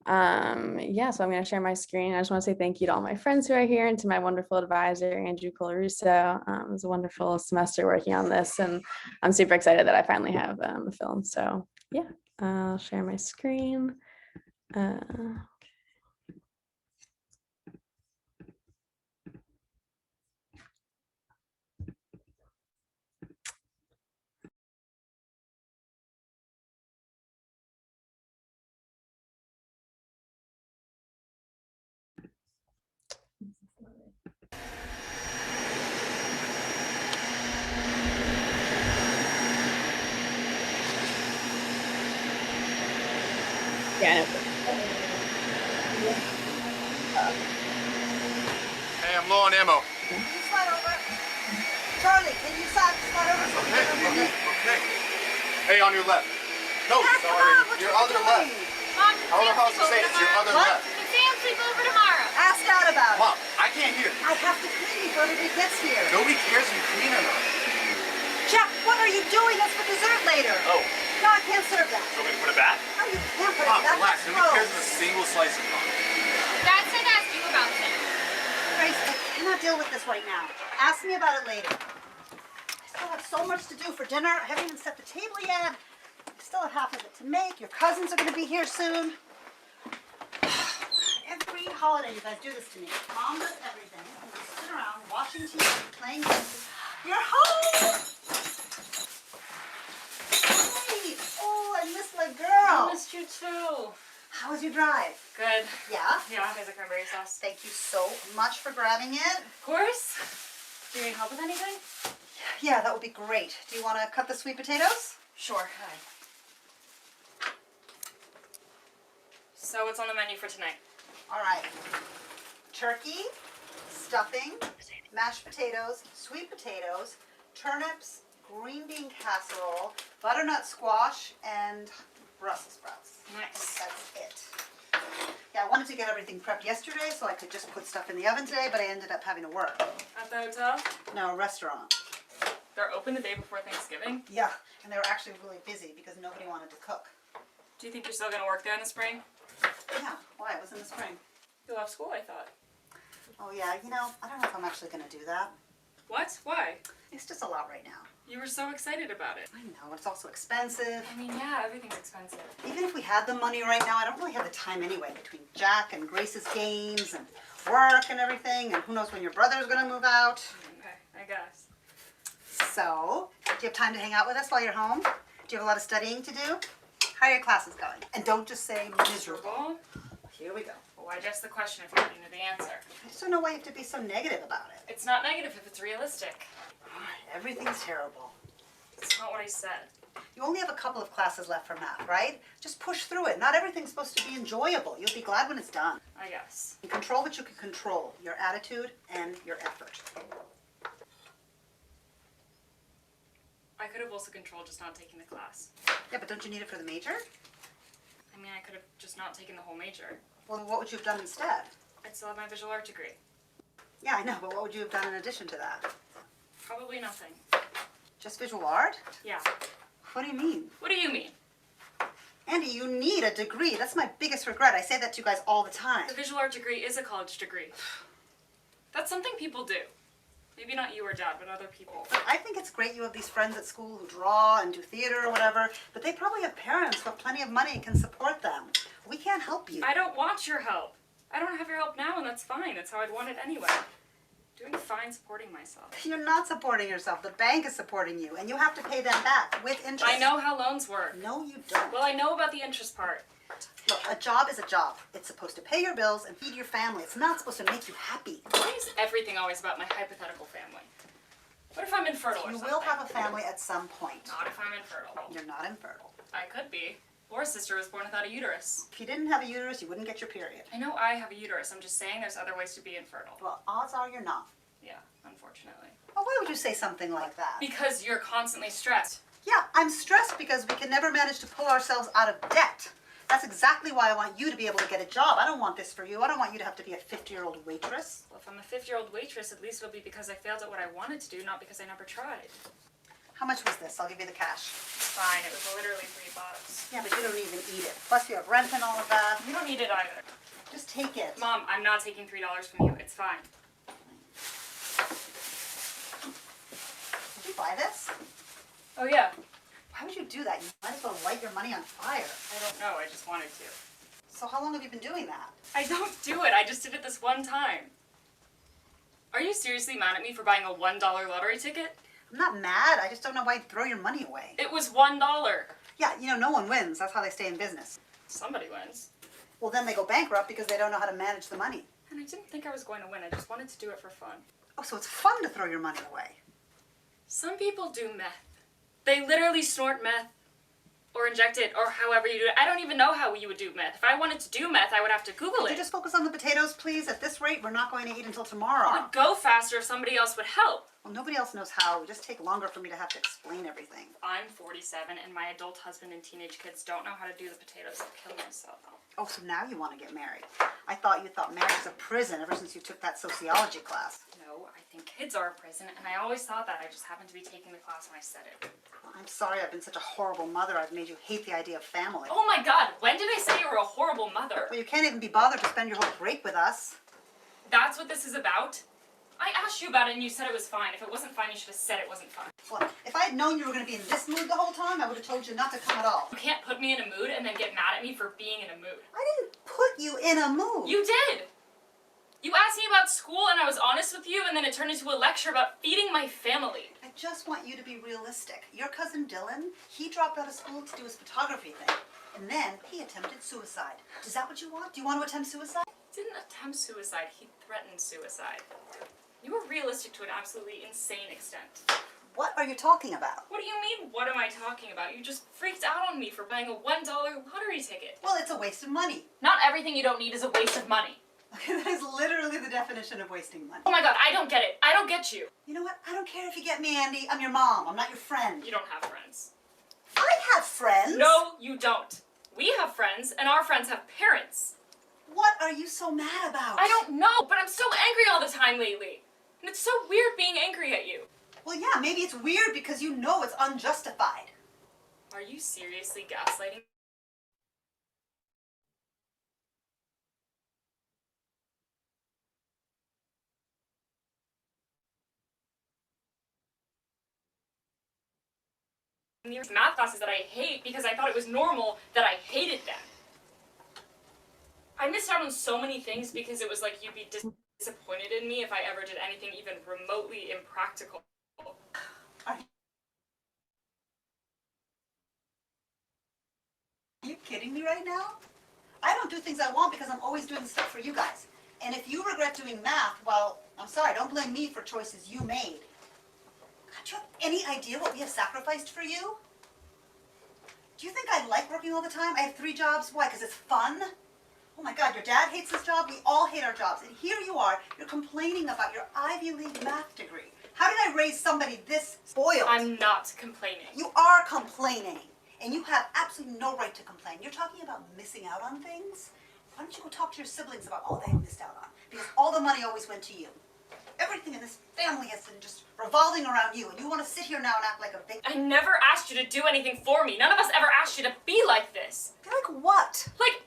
[SPEAKER 8] Yeah, so I'm going to share my screen. I just want to say thank you to all my friends who are here and to my wonderful advisor, Andrew Colarusso. It was a wonderful semester working on this, and I'm super excited that I finally have a film. So yeah, I'll share my screen. Yeah.
[SPEAKER 9] Hey, I'm low on ammo.
[SPEAKER 14] Can you slide over? Charlie, can you slide over?
[SPEAKER 9] Okay. Hey, on your left. No, sorry. Your other left.
[SPEAKER 14] Mom,
[SPEAKER 9] I don't know how else to say it. It's your other left.
[SPEAKER 14] Can Sam sleep over tomorrow? Ask Dad about it.
[SPEAKER 9] Mom, I can't hear.
[SPEAKER 14] I have to clean before everybody gets here.
[SPEAKER 9] Nobody cares if you clean or not.
[SPEAKER 14] Jack, what are you doing? That's for dessert later.
[SPEAKER 9] Oh.
[SPEAKER 14] No, I can't serve that.
[SPEAKER 9] So we can put it back?
[SPEAKER 14] No, you can't put
[SPEAKER 9] Mom,
[SPEAKER 14] it back.
[SPEAKER 9] relax.
[SPEAKER 14] That's
[SPEAKER 9] Nobody cares
[SPEAKER 14] gross.
[SPEAKER 9] if a single slice is gone.
[SPEAKER 14] Dad said to ask you about it. Grace, I cannot deal with this right now. Ask me about it later. I still have so much to do for dinner. I haven't even set the table yet. I still have half of it to make. Your cousins are going to be here soon. Every holiday you guys do this to me. Mom does everything. And you sit around watching TV, playing games. You're home! Hey! Oh, I missed my girl.
[SPEAKER 15] I missed you too.
[SPEAKER 14] How was your drive?
[SPEAKER 15] Good.
[SPEAKER 14] Yeah?
[SPEAKER 15] Yeah, there's a cranberry sauce.
[SPEAKER 14] Thank you so much for grabbing it.
[SPEAKER 15] Of course. Do you need help with anything?
[SPEAKER 14] Yeah, that would be great. Do you want to cut the sweet potatoes?
[SPEAKER 15] Sure. So what's on the menu for tonight?
[SPEAKER 14] All right. Turkey, stuffing, mashed potatoes, sweet potatoes, turnips, green bean casserole, butternut squash, and Brussels sprouts.
[SPEAKER 15] Nice.
[SPEAKER 14] That's it. Yeah, I wanted to get everything prepped yesterday so I could just put stuff in the oven today, but I ended up having to work.
[SPEAKER 15] At the hotel?
[SPEAKER 14] No, restaurant.
[SPEAKER 15] They're open the day before Thanksgiving?
[SPEAKER 14] Yeah, and they were actually really busy because nobody wanted to cook.
[SPEAKER 15] Do you think you're still gonna work there in the spring?
[SPEAKER 14] Yeah, why? It was in the spring.
[SPEAKER 15] You left school, I thought.
[SPEAKER 14] Oh yeah, you know, I don't know if I'm actually gonna do that.
[SPEAKER 15] What? Why?
[SPEAKER 14] It's just a lot right now.
[SPEAKER 15] You were so excited about it.
[SPEAKER 14] I know, it's also expensive.
[SPEAKER 15] I mean, yeah, everything's expensive.
[SPEAKER 14] Even if we had the money right now, I don't really have the time anyway between Jack and Grace's games and work and everything, and who knows when your brother's gonna move out.
[SPEAKER 15] Okay, I guess.
[SPEAKER 14] So, do you have time to hang out with us while you're home? Do you have a lot of studying to do? How are your classes going? And don't just say miserable. Here we go.
[SPEAKER 15] Well, why just the question if you already knew the answer?
[SPEAKER 14] I just don't know why you have to be so negative about it.
[SPEAKER 15] It's not negative if it's realistic.
[SPEAKER 14] Everything's terrible.
[SPEAKER 15] It's not what I said.
[SPEAKER 14] You only have a couple of classes left for math, right? Just push through it. Not everything's supposed to be enjoyable. You'll be glad when it's done.
[SPEAKER 15] I guess.
[SPEAKER 14] You control what you can control, your attitude and your effort.
[SPEAKER 15] I could have also controlled just not taking the class.
[SPEAKER 14] Yeah, but don't you need it for the major?
[SPEAKER 15] I mean, I could have just not taken the whole major.
[SPEAKER 14] Well, what would you have done instead?
[SPEAKER 15] I'd still have my visual art degree.
[SPEAKER 14] Yeah, I know, but what would you have done in addition to that?
[SPEAKER 15] Probably nothing.
[SPEAKER 14] Just visual art?
[SPEAKER 15] Yeah.
[SPEAKER 14] What do you mean?
[SPEAKER 15] What do you mean?
[SPEAKER 14] Andy, you need a degree. That's my biggest regret. I say that to you guys all the time.
[SPEAKER 15] The visual art degree is a college degree. That's something people do. Maybe not you or Dad, but other people.
[SPEAKER 14] But I think it's great you have these friends at school who draw and do theater or whatever, but they probably have parents who have plenty of money and can support them. We can't help you.
[SPEAKER 15] I don't want your help. I don't have your help now, and that's fine. That's how I'd want it anyway. Doing fine supporting myself.
[SPEAKER 14] You're not supporting yourself. The bank is supporting you, and you have to pay them back with interest.
[SPEAKER 15] I know how loans work.
[SPEAKER 14] No, you don't.
[SPEAKER 15] Well, I know about the interest part.
[SPEAKER 14] Look, a job is a job. It's supposed to pay your bills and feed your family. It's not supposed to make you happy.
[SPEAKER 15] Why is everything always about my hypothetical family? What if I'm infertile or something?
[SPEAKER 14] You will have a family at some point.
[SPEAKER 15] Not if I'm infertile.
[SPEAKER 14] You're not infertile.
[SPEAKER 15] I could be. Laura's sister was born without a uterus.
[SPEAKER 14] If you didn't have a uterus, you wouldn't get your period.
[SPEAKER 15] I know I have a uterus. I'm just saying there's other ways to be infertile.
[SPEAKER 14] Well, odds are you're not.
[SPEAKER 15] Yeah, unfortunately.
[SPEAKER 14] Well, why would you say something like that?
[SPEAKER 15] Because you're constantly stressed.
[SPEAKER 14] Yeah, I'm stressed because we can never manage to pull ourselves out of debt. That's exactly why I want you to be able to get a job. I don't want this for you. I don't want you to have to be a 50-year-old waitress.
[SPEAKER 15] Well, if I'm a 50-year-old waitress, at least it'll be because I failed at what I wanted to do, not because I never tried.
[SPEAKER 14] How much was this? I'll give you the cash.
[SPEAKER 15] Fine, it was literally $3.
[SPEAKER 14] Yeah, but you don't even eat it. Plus you have rent and all of that.
[SPEAKER 15] You don't need it either.
[SPEAKER 14] Just take it.
[SPEAKER 15] Mom, I'm not taking $3 from you. It's fine.
[SPEAKER 14] Did you buy this?
[SPEAKER 15] Oh yeah.
[SPEAKER 14] Why would you do that? You might as well light your money on fire.
[SPEAKER 15] I don't know, I just wanted to.
[SPEAKER 14] So how long have you been doing that?
[SPEAKER 15] I don't do it, I just did it this one time. Are you seriously mad at me for buying a $1 lottery ticket?
[SPEAKER 14] I'm not mad, I just don't know why you'd throw your money away.
[SPEAKER 15] It was $1.
[SPEAKER 14] Yeah, you know, no one wins. That's how they stay in business.
[SPEAKER 15] Somebody wins.
[SPEAKER 14] Well, then they go bankrupt because they don't know how to manage the money.
[SPEAKER 15] And I didn't think I was going to win, I just wanted to do it for fun.
[SPEAKER 14] Oh, so it's fun to throw your money away.
[SPEAKER 15] Some people do meth. They literally snort meth or inject it or however you do it. I don't even know how you would do meth. If I wanted to do meth, I would have to Google
[SPEAKER 14] Could
[SPEAKER 15] it.
[SPEAKER 14] you just focus on the potatoes, please? At this rate, we're not going to eat until tomorrow.
[SPEAKER 15] It would go faster if somebody else would help.
[SPEAKER 14] Well, nobody else knows how. It would just take longer for me to have to explain everything.
[SPEAKER 15] I'm 47 and my adult husband and teenage kids don't know how to do the potatoes. I'll kill myself.
[SPEAKER 14] Oh, so now you want to get married. I thought you thought marriage was a prison ever since you took that sociology class.
[SPEAKER 15] No, I think kids are a prison, and I always thought that. I just happened to be taking the class when I said it.
[SPEAKER 14] Well, I'm sorry I've been such a horrible mother. I've made you hate the idea of family.
[SPEAKER 15] Oh my God, when did I say you were a horrible mother?
[SPEAKER 14] Well, you can't even be bothered to spend your whole break with us.
[SPEAKER 15] That's what this is about? I asked you about it and you said it was fine. If it wasn't fine, you should have said it wasn't fine.
[SPEAKER 14] Well, if I had known you were going to be in this mood the whole time, I would have told you not to come at all.
[SPEAKER 15] You can't put me in a mood and then get mad at me for being in a mood.
[SPEAKER 14] I didn't put you in a mood.
[SPEAKER 15] You did! You asked me about school and I was honest with you, and then it turned into a lecture about feeding my family.
[SPEAKER 14] I just want you to be realistic. Your cousin Dylan, he dropped out of school to do his photography thing. And then he attempted suicide. Is that what you want? Do you want to attempt suicide?
[SPEAKER 15] He didn't attempt suicide, he threatened suicide. You were realistic to an absolutely insane extent.
[SPEAKER 14] What are you talking about?
[SPEAKER 15] What do you mean, what am I talking about? You just freaked out on me for buying a $1 lottery ticket.
[SPEAKER 14] Well, it's a waste of money.
[SPEAKER 15] Not everything you don't need is a waste of money.
[SPEAKER 14] Okay, that is literally the definition of wasting money.
[SPEAKER 15] Oh my God, I don't get it. I don't get you.
[SPEAKER 14] You know what? I don't care if you get me, Andy. I'm your mom. I'm not your friend.
[SPEAKER 15] You don't have friends.
[SPEAKER 14] I have friends.
[SPEAKER 15] No, you don't. We have friends, and our friends have parents.
[SPEAKER 14] What are you so mad about?
[SPEAKER 15] I don't know, but I'm so angry all the time lately. And it's so weird being angry at you.
[SPEAKER 14] Well, yeah, maybe it's weird because you know it's unjustified.
[SPEAKER 15] Are you seriously gaslighting? These math classes that I hate because I thought it was normal that I hated them. I missed out on so many things because it was like you'd be disappointed in me if I ever did anything even remotely impractical.
[SPEAKER 14] Are you kidding me right now? I don't do things I want because I'm always doing stuff for you guys. And if you regret doing math, well, I'm sorry, don't blame me for choices you made. God, do you have any idea what we have sacrificed for you? Do you think I like working all the time? I have 3 jobs. Why? Because it's fun? Oh my God, your dad hates his job. We all hate our jobs. And here you are, you're complaining about your Ivy League math degree. How did I raise somebody this spoiled?
[SPEAKER 15] I'm not complaining.
[SPEAKER 14] You are complaining. And you have absolutely no right to complain. You're talking about missing out on things? Why don't you go talk to your siblings about all they missed out on? Because all the money always went to you. Everything in this family has been just revolving around you, and you want to sit here now and act like a big...
[SPEAKER 15] I never asked you to do anything for me. None of us ever asked you to be like this.
[SPEAKER 14] Like what?
[SPEAKER 15] Like,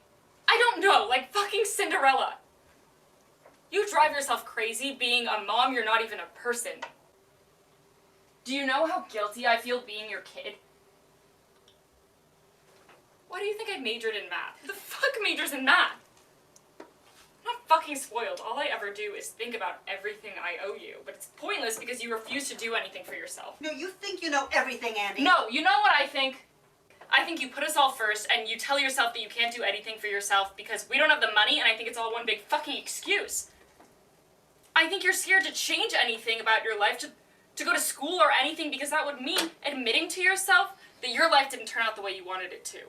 [SPEAKER 15] I don't know, like fucking Cinderella. You drive yourself crazy being a mom, you're not even a person. Do you know how guilty I feel being your kid? Why do you think I majored in math? Who the fuck majors in math? I'm not fucking spoiled. All I ever do is think about everything I owe you. But it's pointless because you refuse to do anything for yourself.
[SPEAKER 14] No, you think you know everything, Andy.
[SPEAKER 15] No, you know what I think? I think you put us all first and you tell yourself that you can't do anything for yourself because we don't have the money, and I think it's all one big fucking excuse. I think you're scared to change anything about your life, to go to school or anything, because that would mean admitting to yourself that your life didn't turn out the way you wanted it to.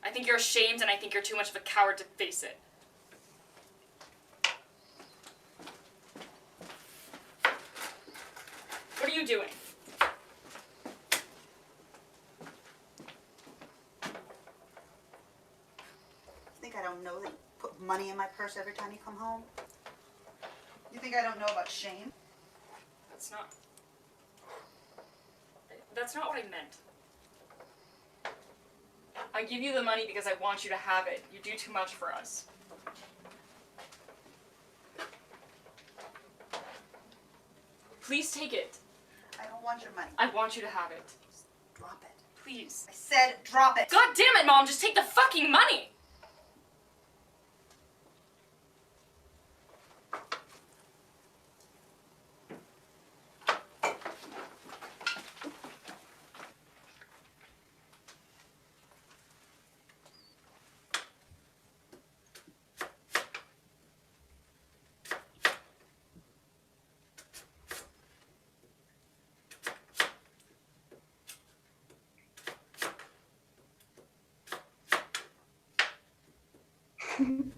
[SPEAKER 15] I think you're ashamed, and I think you're too much of a coward to face it. What are you doing?
[SPEAKER 14] You think I don't know that you put money in my purse every time you come home? You think I don't know about shame?
[SPEAKER 15] That's not... That's not what I meant. I give you the money because I want you to have it. You do too much for us. Please take it.
[SPEAKER 14] I don't want your money.
[SPEAKER 15] I want you to have it.
[SPEAKER 14] Just drop it.
[SPEAKER 15] Please.
[SPEAKER 14] I said drop it.
[SPEAKER 15] God damn it, Mom, just take the fucking money!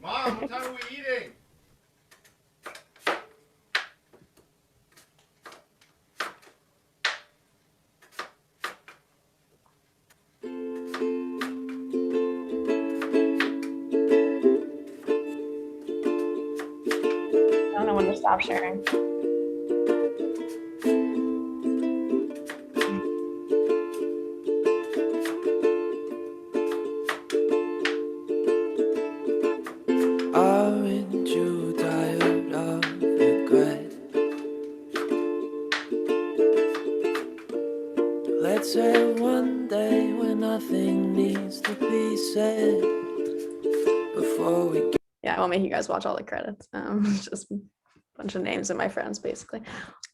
[SPEAKER 9] Mom, what time are we eating?
[SPEAKER 8] I don't know when to stop sharing.
[SPEAKER 11] Aren't you tired of regret? Let's have one day when nothing needs to be said before we get.
[SPEAKER 8] Yeah, I won't make you guys watch all the credits. Just a bunch of names of my friends, basically.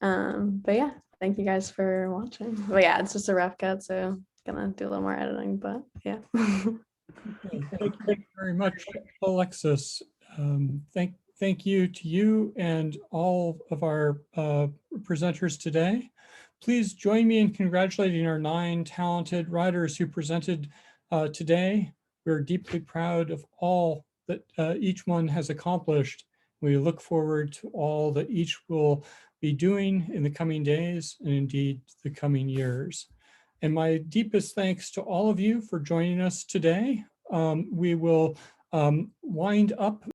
[SPEAKER 8] But yeah, thank you guys for watching. But yeah, it's just a rough cut, so gonna do a little more editing. But yeah.
[SPEAKER 1] Thank you very much, Alexis. Thank you to you and all of our presenters today. Please join me in congratulating our 9 talented writers who presented today. We're deeply proud of all that each one has accomplished. We look forward to all that each will be doing in the coming days and indeed the coming years. And my deepest thanks to all of you for joining us today. We will wind up